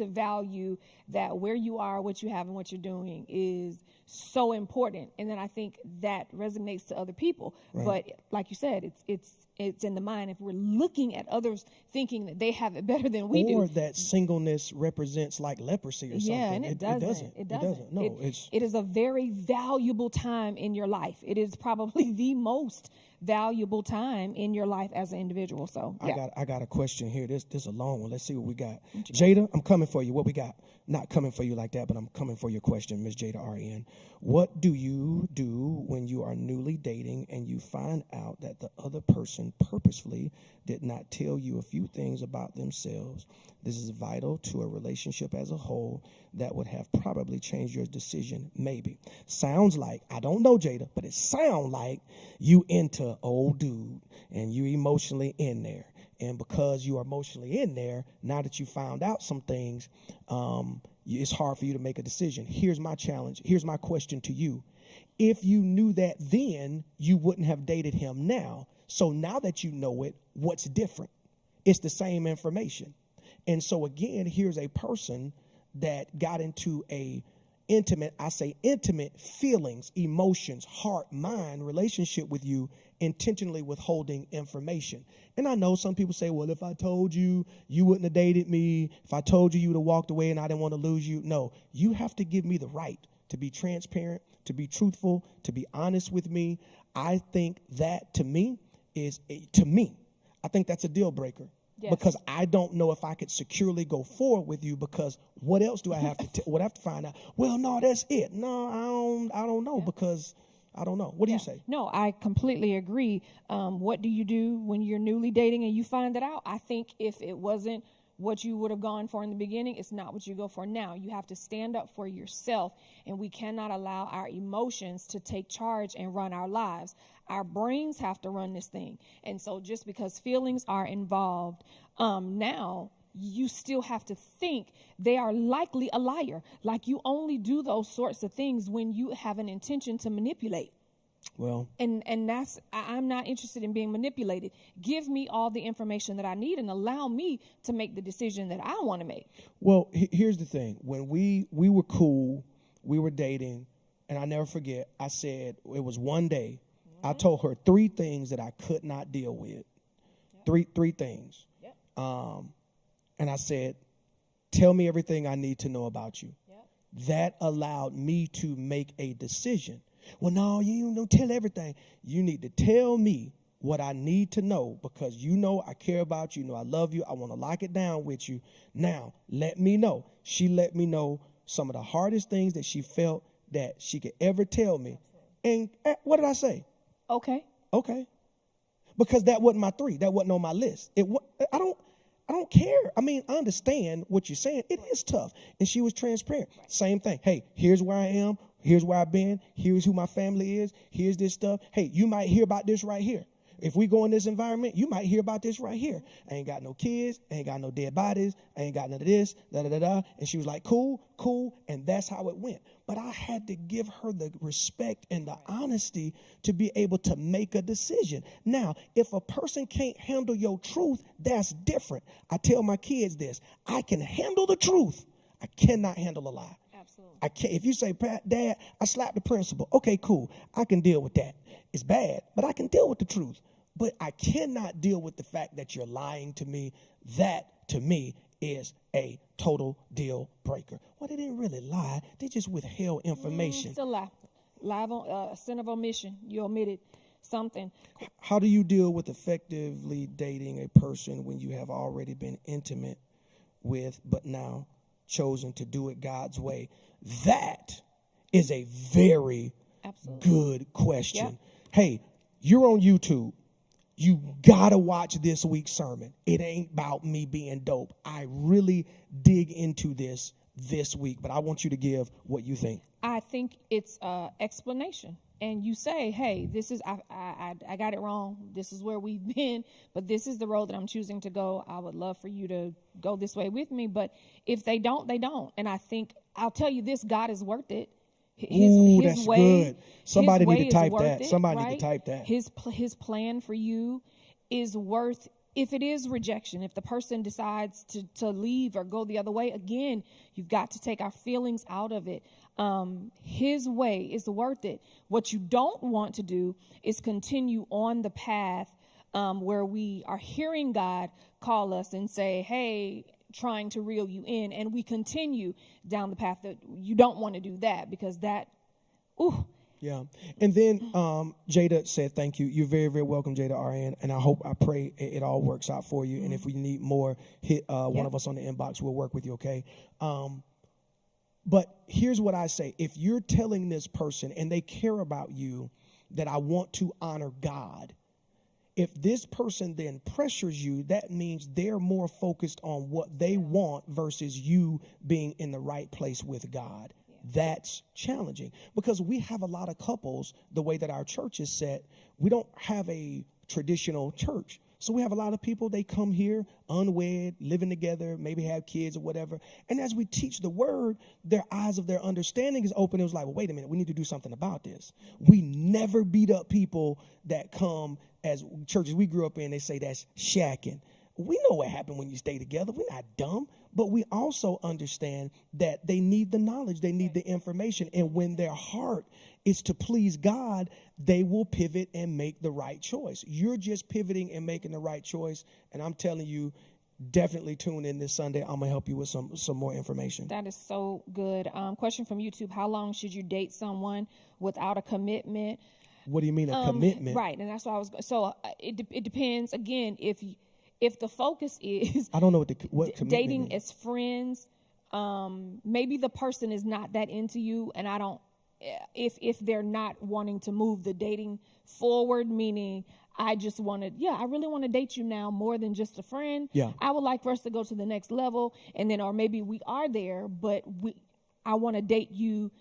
value that where you are, what you have, and what you're doing is so important. And then I think that resonates to other people. Right. But like you said, it's in the mind. If we're looking at others thinking that they have it better than we do, or that singleness represents like leprosy or something. Yeah, and it doesn't. No, it is a very valuable time in your life. It is probably the most valuable time in your life as an individual. So yeah. I got a question here. This is a long one. Let's see what we got. Jada, I'm coming for you. What we got? Not coming for you like that, but I'm coming for your question, Ms. Jada RN. What do you do when you are newly dating and you find out that the other person purposefully did not tell you a few things about themselves? This is vital to a relationship as a whole that would have probably changed your decision, maybe. Sounds like, I don't know, Jada, but it sounds like you into old dude and you emotionally in there. And because you are emotionally in there, now that you found out some things, it's hard for you to make a decision. Here's my challenge. Here's my question to you. If you knew that then, you wouldn't have dated him now. So now that you know it, what's different? It's the same information. And so again, here's a person that got into a intimate feelings, emotions, heart, mind relationship with you, intentionally withholding information. And I know some people say, well, if I told you, you wouldn't have dated me. If I told you, you would have walked away and I didn't want to lose you. No, you have to give me the right to be transparent, to be truthful, to be honest with me. I think that I think that's a deal breaker. Yes. Because I don't know if I could securely go forward with you, because what else do I have to what I have to find out? Well, no, that's it. No, I don't know, because I don't know. What do you say? No, I completely agree. What do you do when you're newly dating and you find that out? I think if it wasn't what you would have gone for in the beginning, it's not what you go for now. You have to stand up for yourself, and we cannot allow our emotions to take charge and run our lives. Our brains have to run this thing. And so just because feelings are involved, now you still have to think they are likely a liar. Like, you only do those sorts of things when you have an intention to manipulate. Well, and that's, I'm not interested in being manipulated. Give me all the information that I need and allow me to make the decision that I want to make. Well, here's the thing. When we were cool, we were dating, and I never forget, I said, it was one day, I told her 3 things that I could not deal with. Yep. Three things. Yep. And I said, tell me everything I need to know about you. Yep. That allowed me to make a decision. Well, no, you don't tell everything. You need to tell me what I need to know, because you know I care about you. You know I love you. I want to lock it down with you. Now, let me know. She let me know some of the hardest things that she felt that she could ever tell me. And what did I say? Okay. Because that wasn't my 3. That wasn't on my list. I don't care. I mean, I understand what you're saying. It is tough. And she was transparent. Right. Same thing. Hey, here's where I am. Here's where I've been. Here's who my family is. Here's this stuff. Hey, you might hear about this right here. If we go in this environment, you might hear about this right here. I ain't got no kids. I ain't got no dead bodies. I ain't got none of this, da-da-da-da. And she was like, cool. And that's how it went. But I had to give her the respect and the honesty to be able to make a decision. Now, if a person can't handle your truth, that's different. I tell my kids this. I can handle the truth. I cannot handle a lie. Absolutely. I can't. If you say, Dad, I slapped the principal. Okay, cool. I can deal with that. It's bad, but I can deal with the truth. But I cannot deal with the fact that you're lying to me. That, to me, is a total deal breaker. Well, they didn't really lie. They just withheld information. It's a lie. Live on sin of omission. You omitted something. How do you deal with effectively dating a person when you have already been intimate with, but now chosen to do it God's way? That is a very good question. Yep. Hey, you're on YouTube. You gotta watch this week's sermon. It ain't about me being dope. I really dig into this week, but I want you to give what you think. I think it's explanation. And you say, hey, this is, I got it wrong. This is where we've been, but this is the road that I'm choosing to go. I would love for you to go this way with me. But if they don't, they don't. And I think, I'll tell you this, God is worth it. His that's way, good. Somebody need to type that. Somebody need to type that. His plan for you is worth, if it is rejection, if the person decides to leave or go the other way, again, you've got to take our feelings out of it. His way is worth it. What you don't want to do is continue on the path where we are hearing God call us and say, hey, trying to reel you in, and we continue down the path that you don't want to do that, because that, ooh. Yeah. And then Jada said, thank you. You're very, very welcome, Jada RN. And I pray it all works out for you. Mm-hmm. And if we need more, hit one of us on the inbox. We'll work with you, okay? But here's what I say. If you're telling this person and they care about you, that I want to honor God, if this person then pressures you, that means they're more focused on what they want versus you being in the right place with God. Yeah. That's challenging, because we have a lot of couples, the way that our church is set, we don't have a traditional church. So we have a lot of people, they come here unwed, living together, maybe have kids or whatever. And as we teach the word, their eyes of their understanding is open. It was like, well, wait a minute, we need to do something about this. We never beat up people that come as churches we grew up in. They say that's shacking. we know what happened when you stay together. We're not dumb. But we also understand that they need the knowledge. They need the information. And when their heart is to please God, they will pivot and make the right choice. You're just pivoting and making the right choice. And I'm telling you, definitely tune in this Sunday. I'm going to help you with some more information. That is so good. Question from YouTube. How long should you date someone without a commitment? What do you mean a commitment? Right. And that's what I was going to. So it depends. Again, if the focus is I don't know what commitment dating is. as friends, maybe the person is not that into you, and I don't. If they're not wanting to move the dating forward, meaning I just I really want to date you now more than just a friend. Yeah. I would like for us to go to the next level, and then, or maybe we are there, but I want to date you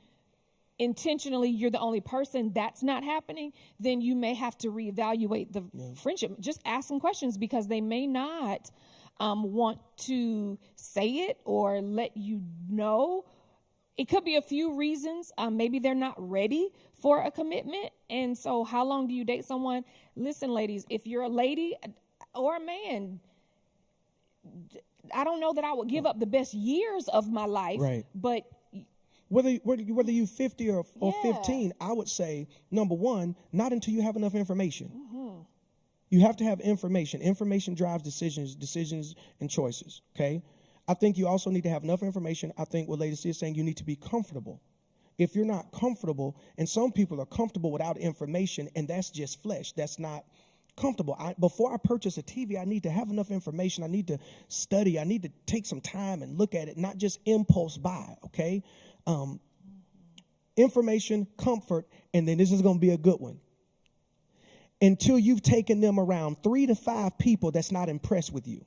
intentionally. You're the only person. That's not happening. Then you may have to reevaluate the friendship. Just ask some questions, because they may not want to say it or let you know. It could be a few reasons. Maybe they're not ready for a commitment. And so how long do you date someone? Listen, ladies, if you're a lady or a man, I don't know that I would give up the best years of my life. Right. But whether you 50 or 15, I would say, number one, not until you have enough information. Mm-hmm. You have to have information. Information drives decisions and choices, okay? I think you also need to have enough information. I think what Lady C is saying, you need to be comfortable. If you're not comfortable, and some people are comfortable without information, and that's just flesh. That's not comfortable. Before I purchase a TV, I need to have enough information. I need to study. I need to take some time and look at it, not just impulse buy, okay? Information, comfort, and then this is going to be a good one. Until you've taken them around 3 to 5 people that's not impressed with you.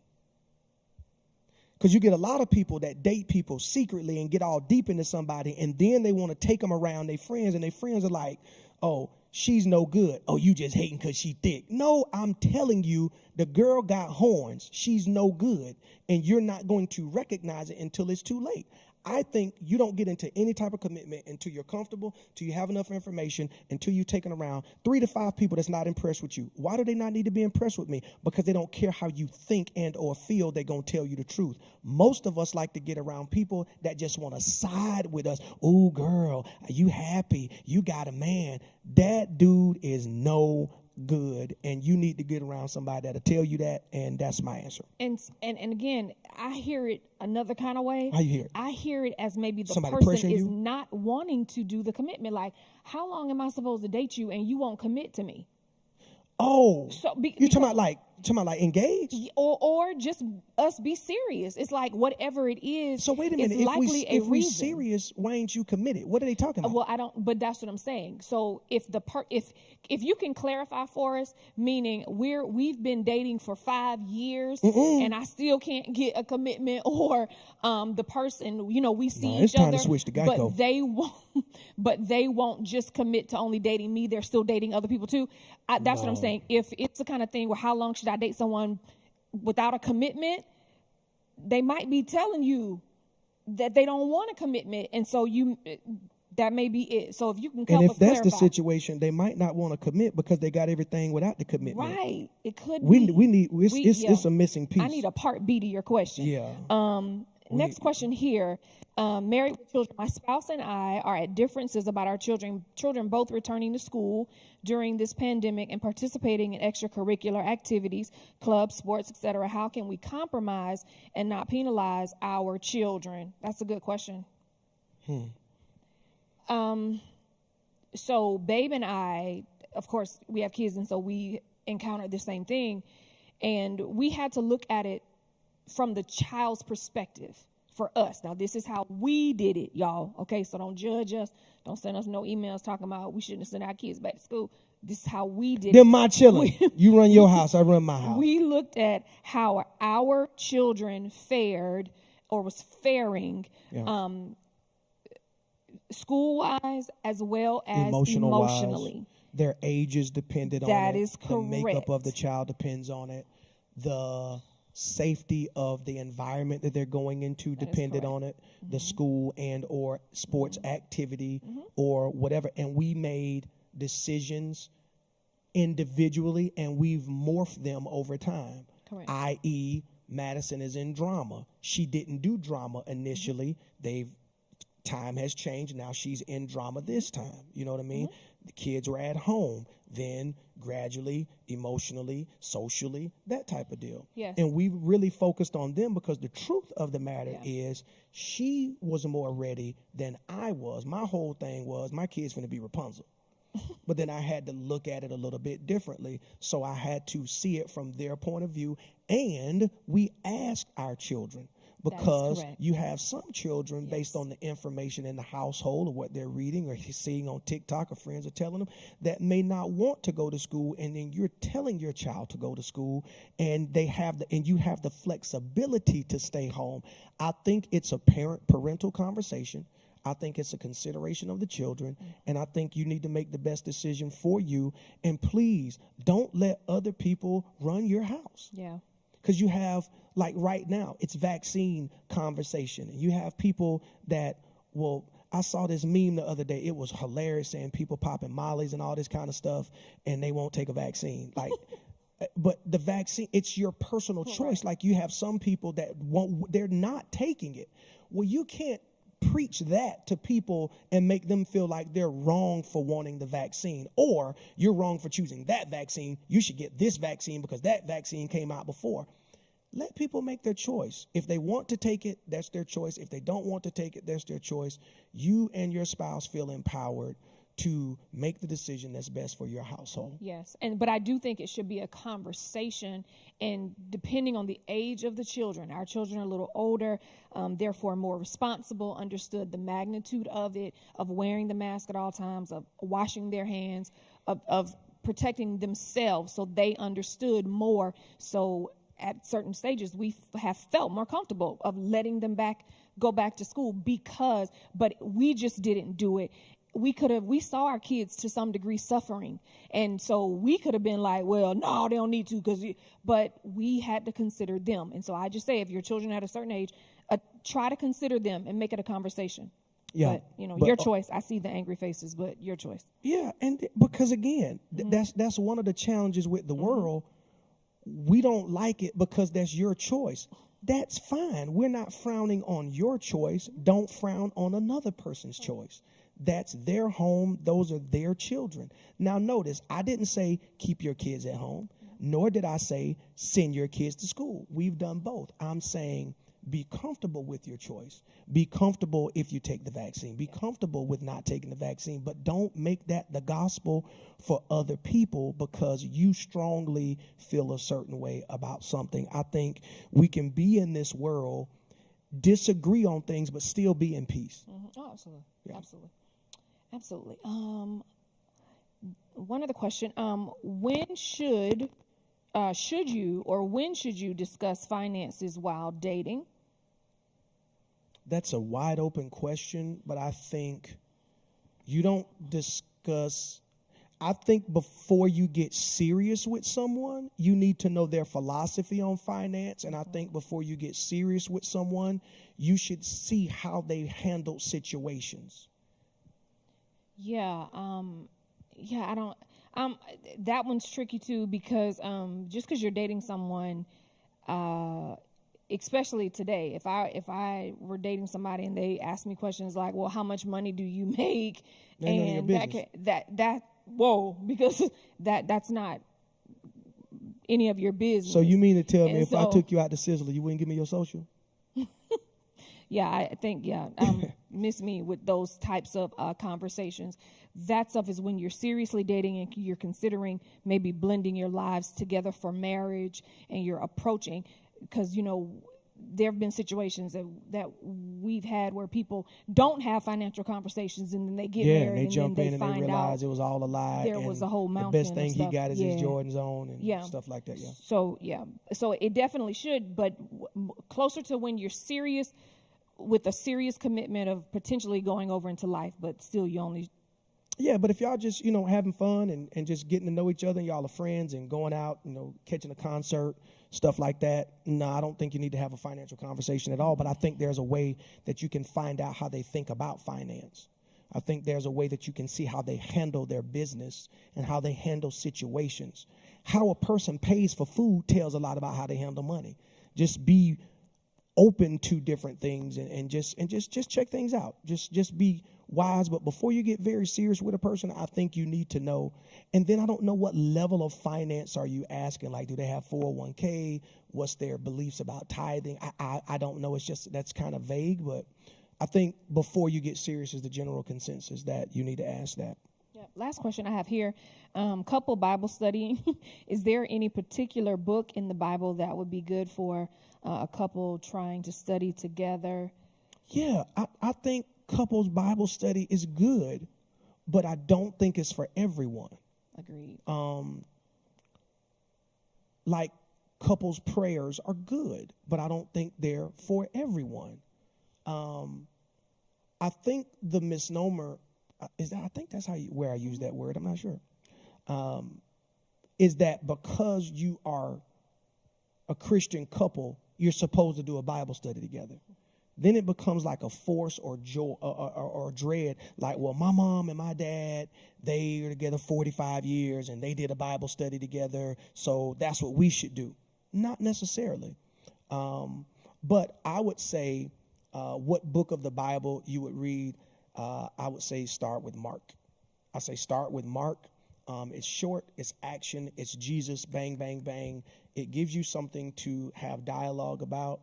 Because you get a lot of people that date people secretly and get all deep into somebody, and then they want to take them around their friends, and their friends are like, oh, she's no good. Oh, you just hating because she thick. No, I'm telling you, the girl got horns. She's no good, and you're not going to recognize it until it's too late. I think you don't get into any type of commitment until you're comfortable, until you have enough information, until you've taken around 3 to 5 people that's not impressed with you. Why do they not need to be impressed with me? Because they don't care how you think and or feel. They're going to tell you the truth. Most of us like to get around people that just want to side with us. Oh, girl, are you happy? You got a man. That dude is no good, and you need to get around somebody that'll tell you that, and that's my answer. And again, I hear it another kind of way. How you hear it? I hear it as maybe the Somebody person is you? not wanting to do the commitment. Like, how long am I supposed to date you and you won't commit to me? Oh, so you talking about like engaged, or just us be serious? It's like whatever it is. So wait a minute, if we serious, why ain't you committed? What are they talking about? Well, I don't. But that's what I'm saying. So if you can clarify for us, meaning we've been dating for 5 years and I still can't get a commitment, or the person we see each it's time other, to switch to Geico. but they won't just commit to only dating me. They're still dating other people too. That's what I'm saying. If it's the kind of thing where how long should I date someone without a commitment, they might be telling you that they don't want a commitment, and so that may be it. So if you can and if that's clarify. the situation, they might not want to commit because they got everything without the commitment. Right, it could be. We need it's a missing piece. I need a part B to your question. Yeah. Next question here. Married with children, my spouse and I are at differences about our children both returning to school during this pandemic and participating in extracurricular activities, clubs, sports, etc. How can we compromise and not penalize our children? That's a good question. So Babe and I, of course, we have kids, and so we encountered the same thing, and we had to look at it from the child's perspective. For us. Now, this is how we did it, y'all. Okay, so don't judge us. Don't send us no emails talking about we shouldn't send our kids back to school. This is how we did it. They're my children. You run your house, I run my house. We looked at how our children fared or was faring school-wise as well as emotionally. Their ages depended on it. That is correct. The makeup of the child depends on it. The safety of the environment that they're going into depended on it, the school and or sports activity or whatever. And we made decisions individually, and we've morphed them over time. Correct. i.e., Madison is in drama. She didn't do drama initially. Time has changed. Now she's in drama this time. You know what I mean? The kids were at home. Then gradually, emotionally, socially, that type of deal. Yes. And we really focused on them because the truth of the matter is she was more ready than I was. My whole thing was my kid's going to be Rapunzel. But then I had to look at it a little bit differently. So I had to see it from their point of view. And we asked our children. Because you have some children, based on the information in the household or what they're reading or seeing on TikTok or friends are telling them, that may not want to go to school, and then you're telling your child to go to school, and you have the flexibility to stay home. I think it's a parental conversation. I think it's a consideration of the children, and I think you need to make the best decision for you. And please don't let other people run your house. Yeah. Because you have, like right now, it's vaccine conversation. And you have people that, I saw this meme the other day. It was hilarious, saying people popping mollies and all this kind of stuff, and they won't take a vaccine. Like, but the vaccine, it's your personal choice. Like you have some people that they're not taking it. Well, you can't preach that to people and make them feel like they're wrong for wanting the vaccine, or you're wrong for choosing that vaccine. You should get this vaccine because that vaccine came out before. Let people make their choice. If they want to take it, that's their choice. If they don't want to take it, that's their choice. You and your spouse feel empowered to make the decision that's best for your household. Yes, but I do think it should be a conversation, and depending on the age of the children, our children are a little older, therefore more responsible, understood the magnitude of it, of wearing the mask at all times, of washing their hands, of protecting themselves, so they understood more. So at certain stages, we have felt more comfortable of letting them go back to school but we just didn't do it. We saw our kids to some degree suffering. And so we could have been like, well, no, they don't need to, but we had to consider them. And so I just say, if your children at a certain age, try to consider them and make it a conversation. Yeah. But, your choice. I see the angry faces, but your choice. Yeah. And because again, that's one of the challenges with the world. We don't like it because that's your choice. That's fine. We're not frowning on your choice. Don't frown on another person's choice. That's their home. Those are their children. Now, notice, I didn't say keep your kids at home, nor did I say send your kids to school. We've done both. I'm saying be comfortable with your choice. Be comfortable if you take the vaccine. Be comfortable with not taking the vaccine, but don't make that the gospel for other people because you strongly feel a certain way about something. I think we can be in this world, disagree on things, but still be in peace. Oh, absolutely. Yeah. Absolutely. One other question. When should you discuss finances while dating? That's a wide open question, but I think you don't discuss. I think before you get serious with someone, you need to know their philosophy on finance. And I think before you get serious with someone, you should see how they handle situations. Yeah. I don't. That one's tricky too because just because you're dating someone, especially today, if I were dating somebody and they asked me questions like, "Well, how much money do you make?" and because that's not any of your business. So you mean to tell me if I took you out to Sizzler, you wouldn't give me your social? Yeah, I think, miss me with those types of conversations. That stuff is when you're seriously dating and you're considering maybe blending your lives together for marriage and you're approaching, because, there have been situations that we've had where people don't have financial conversations and then they get married and they jump in and they realize it was all a lie. There was a whole mountain. The best thing he got is his Jordans on and stuff like that. Yeah. So it definitely should, but closer to when you're serious, with a serious commitment of potentially going over into life, but still you only. Yeah, but if y'all just, having fun and just getting to know each other and y'all are friends and going out, catching a concert, stuff like that, no, I don't think you need to have a financial conversation at all. But I think there's a way that you can find out how they think about finance. I think there's a way that you can see how they handle their business and how they handle situations. how a person pays for food tells a lot about how they handle money. Just be open to different things and just check things out. Just be wise. But before you get very serious with a person, I think you need to know. And then I don't know what level of finance are you asking. Like, do they have 401k? What's their beliefs about tithing? I don't know. It's just, that's kind of vague. But I think before you get serious is the general consensus that you need to ask that. Yeah. Last question I have here, couple Bible studying. Is there any particular book in the Bible that would be good for a couple trying to study together? Yeah, I think couples Bible study is good, but I don't think it's for everyone. Agreed. Like couples prayers are good, but I don't think they're for everyone. I think the misnomer is that, I think that's where I use that word. I'm not sure. Is that because you are a Christian couple, you're supposed to do a Bible study together. Then it becomes like a force or joy or dread. Like, well, my mom and my dad, they are together 45 years and they did a Bible study together, so that's what we should do. Not necessarily. But I would say what book of the Bible you would read, I would say start with Mark. I say start with Mark. It's short, it's action, it's Jesus, bang, bang, bang. It gives you something to have dialogue about.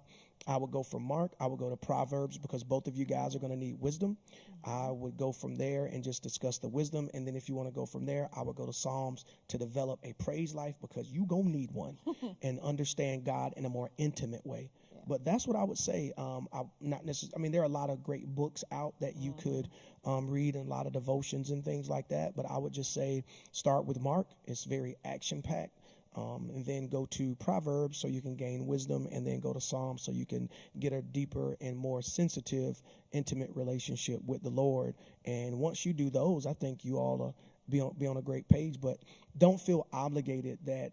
I would go from Mark. I would go to Proverbs because both of you guys are going to need wisdom. I would go from there and just discuss the wisdom. And then if you want to go from there, I would go to Psalms to develop a praise life because you going to need one and understand God in a more intimate way. Yeah. But that's what I would say. Not necessarily. I mean, there are a lot of great books out that you could read and a lot of devotions and things like that. But I would just say start with Mark. It's very action-packed. And then go to Proverbs so you can gain wisdom, and then go to Psalms so you can get a deeper and more sensitive, intimate relationship with the Lord. And once you do those, I think you all be on a great page. But don't feel obligated that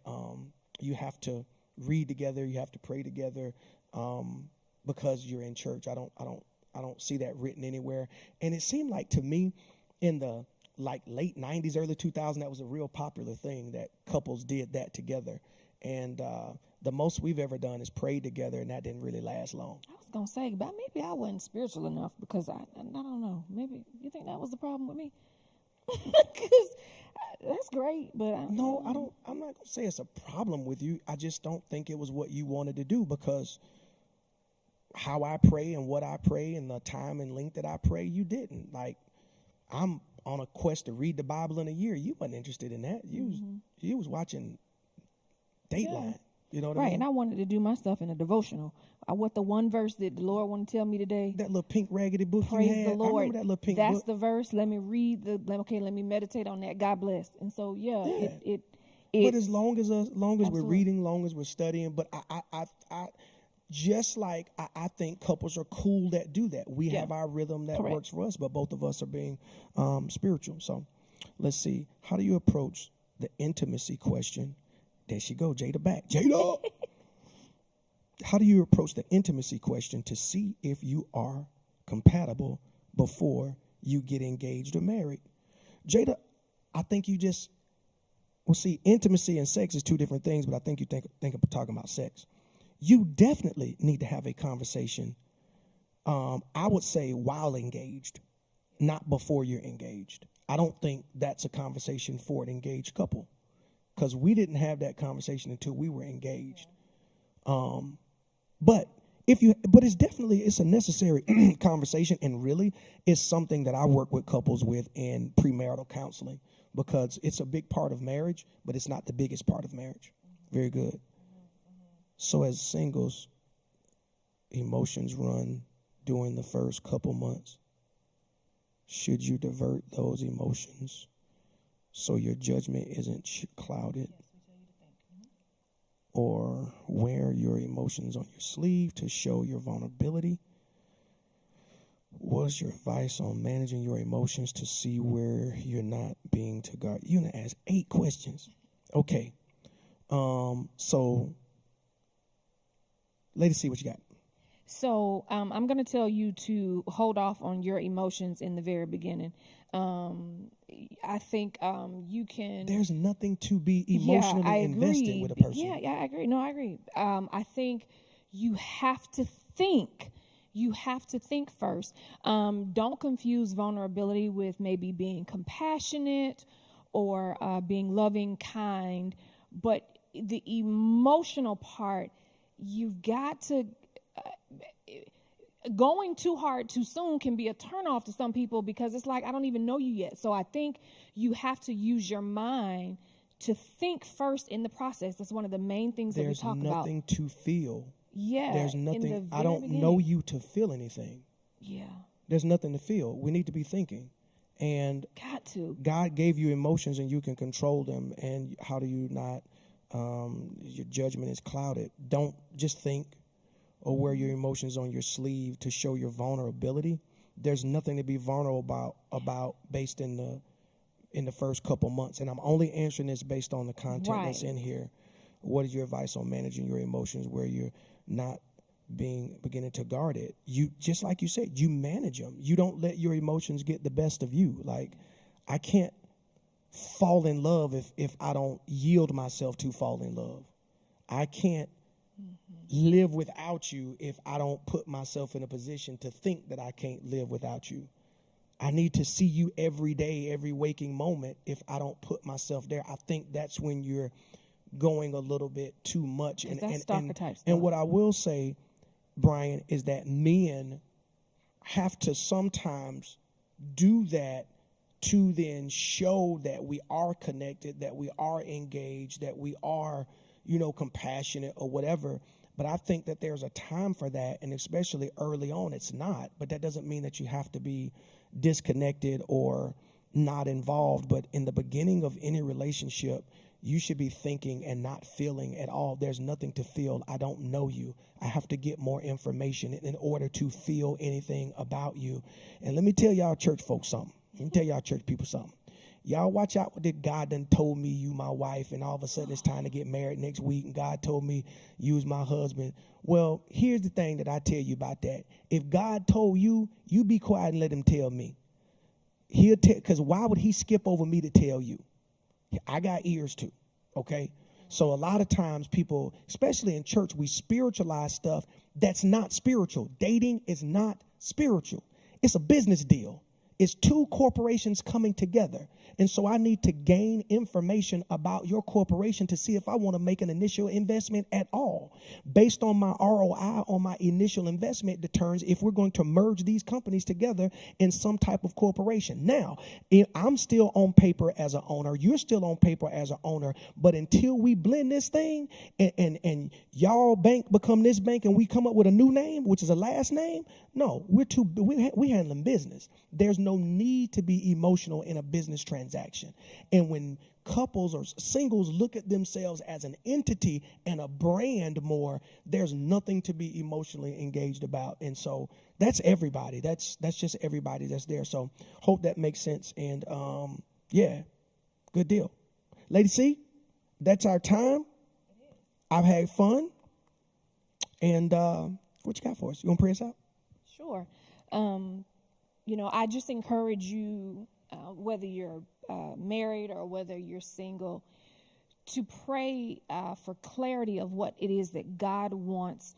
you have to read together, you have to pray together because you're in church. I don't see that written anywhere. And it seemed like to me in the late 90s, early 2000s, that was a real popular thing that couples did that together. And the most we've ever done is prayed together, and that didn't really last long. I was going to say, but maybe I wasn't spiritual enough because I don't know. Maybe you think that was the problem with me? Because that's great, but No, I don't. I'm not going to say it's a problem with you. I just don't think it was what you wanted to do because how I pray and what I pray and the time and length that I pray, you didn't. Like, I'm on a quest to read the Bible in a year. You wasn't interested in that. You was watching Dateline. Yeah. You know what I mean? Right, and I wanted to do my stuff in a devotional. What the one verse that the Lord wanted to tell me today? That little pink raggedy book Praise you had. the Lord. I remember that little pink That's book. the verse. Let me read let me meditate on that. God bless. And so it But as long as we're reading, long as we're studying, but I just like I think couples are cool that do that. We have our rhythm that works for us, but both of us are being spiritual. So let's see. How do you approach the intimacy question? There she go, Jada back. Jada! How do you approach the intimacy question to see if you are compatible before you get engaged or married? Jada, I think you just, see, intimacy and sex is two different things, but I think you think of talking about sex. You definitely need to have a conversation, I would say, while engaged, not before you're engaged. I don't think that's a conversation for an engaged couple because we didn't have that conversation until we were engaged. But it's a necessary conversation, and really it's something that I work with couples with in premarital counseling because it's a big part of marriage, but it's not the biggest part of marriage. Very good. So as singles, emotions run during the first couple months. Should you divert those emotions so your judgment isn't clouded? Or wear your emotions on your sleeve to show your vulnerability? What's your advice on managing your emotions to see where you're not being to God? You're going to ask 8 questions. Okay. So ladies, see what you got. So I'm going to tell you to hold off on your emotions in the very beginning. I think you can. There's nothing to be emotionally invested with a person. Yeah, I agree. No, I agree. I think you have to think. You have to think first. Don't confuse vulnerability with maybe being compassionate or being loving, kind. But the emotional part, you've got to. Going too hard too soon can be a turnoff to some people because it's like, I don't even know you yet. So I think you have to use your mind to think first in the process. That's one of the main things that we talk about. There's nothing to feel. Yeah. There's nothing. I don't know you to feel anything. Yeah. There's nothing to feel. We need to be thinking. And God gave you emotions and you can control them. And how do you not? Your judgment is clouded. Don't just think or wear your emotions on your sleeve to show your vulnerability. There's nothing to be vulnerable about based in the first couple months. And I'm only answering this based on the content that's in here. What is your advice on managing your emotions where you're not beginning to guard it? You, just like you said, you manage them. You don't let your emotions get the best of you. Like, I can't fall in love if I don't yield myself to fall in love. I can't live without you if I don't put myself in a position to think that I can't live without you. I need to see you every day, every waking moment. If I don't put myself there, I think that's when you're going a little bit too much. And what I will say, Brian, is that men have to sometimes do that to then show that we are connected, that we are engaged, that we are, compassionate or whatever. But I think that there's a time for that, and especially early on, it's not. But that doesn't mean that you have to be disconnected or not involved. But in the beginning of any relationship, you should be thinking and not feeling at all. There's nothing to feel. I don't know you. I have to get more information in order to feel anything about you. And let me tell y'all church folks something. Let me tell y'all church people something. Y'all watch out what that God done told me you my wife, and all of a sudden it's time to get married next week, and God told me you was my husband. Well, here's the thing that I tell you about that. If God told you, you be quiet and let him tell me. He'll tell, because why would he skip over me to tell you? I got ears too, okay? So a lot of times people, especially in church, we spiritualize stuff that's not spiritual. Dating is not spiritual. It's a business deal. It's two corporations coming together. And so I need to gain information about your corporation to see if I want to make an initial investment at all. Based on my ROI on my initial investment determines if we're going to merge these companies together in some type of corporation. Now, I'm still on paper as an owner. You're still on paper as an owner. But until we blend this thing and y'all bank become this bank and we come up with a new name, which is a last name, no, we're handling business. There's no need to be emotional in a business transaction. And when couples or singles look at themselves as an entity and a brand more, there's nothing to be emotionally engaged about. And so that's everybody. That's just everybody that's there. So hope that makes sense. And yeah, good deal. Lady C, that's our time. I've had fun. And what you got for us? You want to pray us out? Sure. I just encourage you, whether you're married or whether you're single, to pray for clarity of what it is that God wants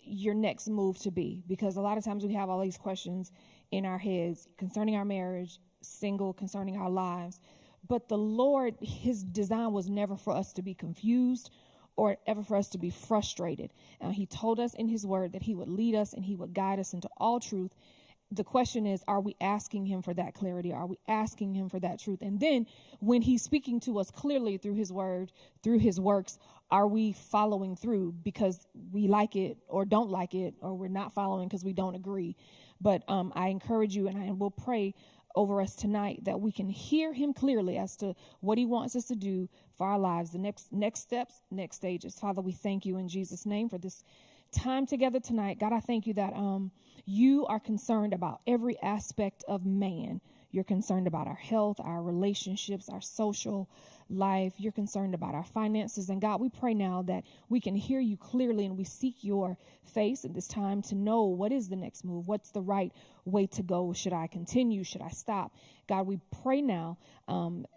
your next move to be. Because a lot of times we have all these questions in our heads concerning our marriage, single, concerning our lives. But the Lord, his design was never for us to be confused or ever for us to be frustrated. He told us in his word that he would lead us and he would guide us into all truth. The question is, are we asking him for that clarity? Are we asking him for that truth? And then when he's speaking to us clearly through his word, through his works, are we following through because we like it or don't like it, or we're not following because we don't agree? But I encourage you, and I will pray over us tonight that we can hear him clearly as to what he wants us to do for our lives, the next steps, next stages. Father, we thank you in Jesus' name for this time together tonight. God, I thank you that you are concerned about every aspect of man. You're concerned about our health, our relationships, our social life. You're concerned about our finances. And God, we pray now that we can hear you clearly and we seek your face at this time to know what is the next move. What's the right way to go? Should I continue? Should I stop? God, we pray now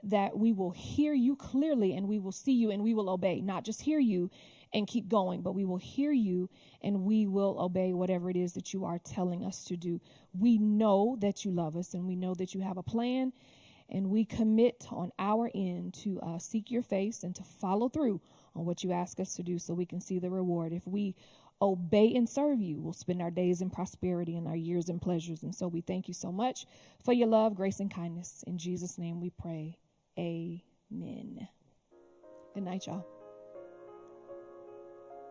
that we will hear you clearly and we will see you and we will obey. Not just hear you and keep going, but we will hear you and we will obey whatever it is that you are telling us to do. We know that you love us and we know that you have a plan, and we commit on our end to seek your face and to follow through on what you ask us to do so we can see the reward. If we obey and serve you, we'll spend our days in prosperity and our years in pleasures. And so we thank you so much for your love, grace, and kindness. In Jesus' name we pray. Amen. Good night, y'all.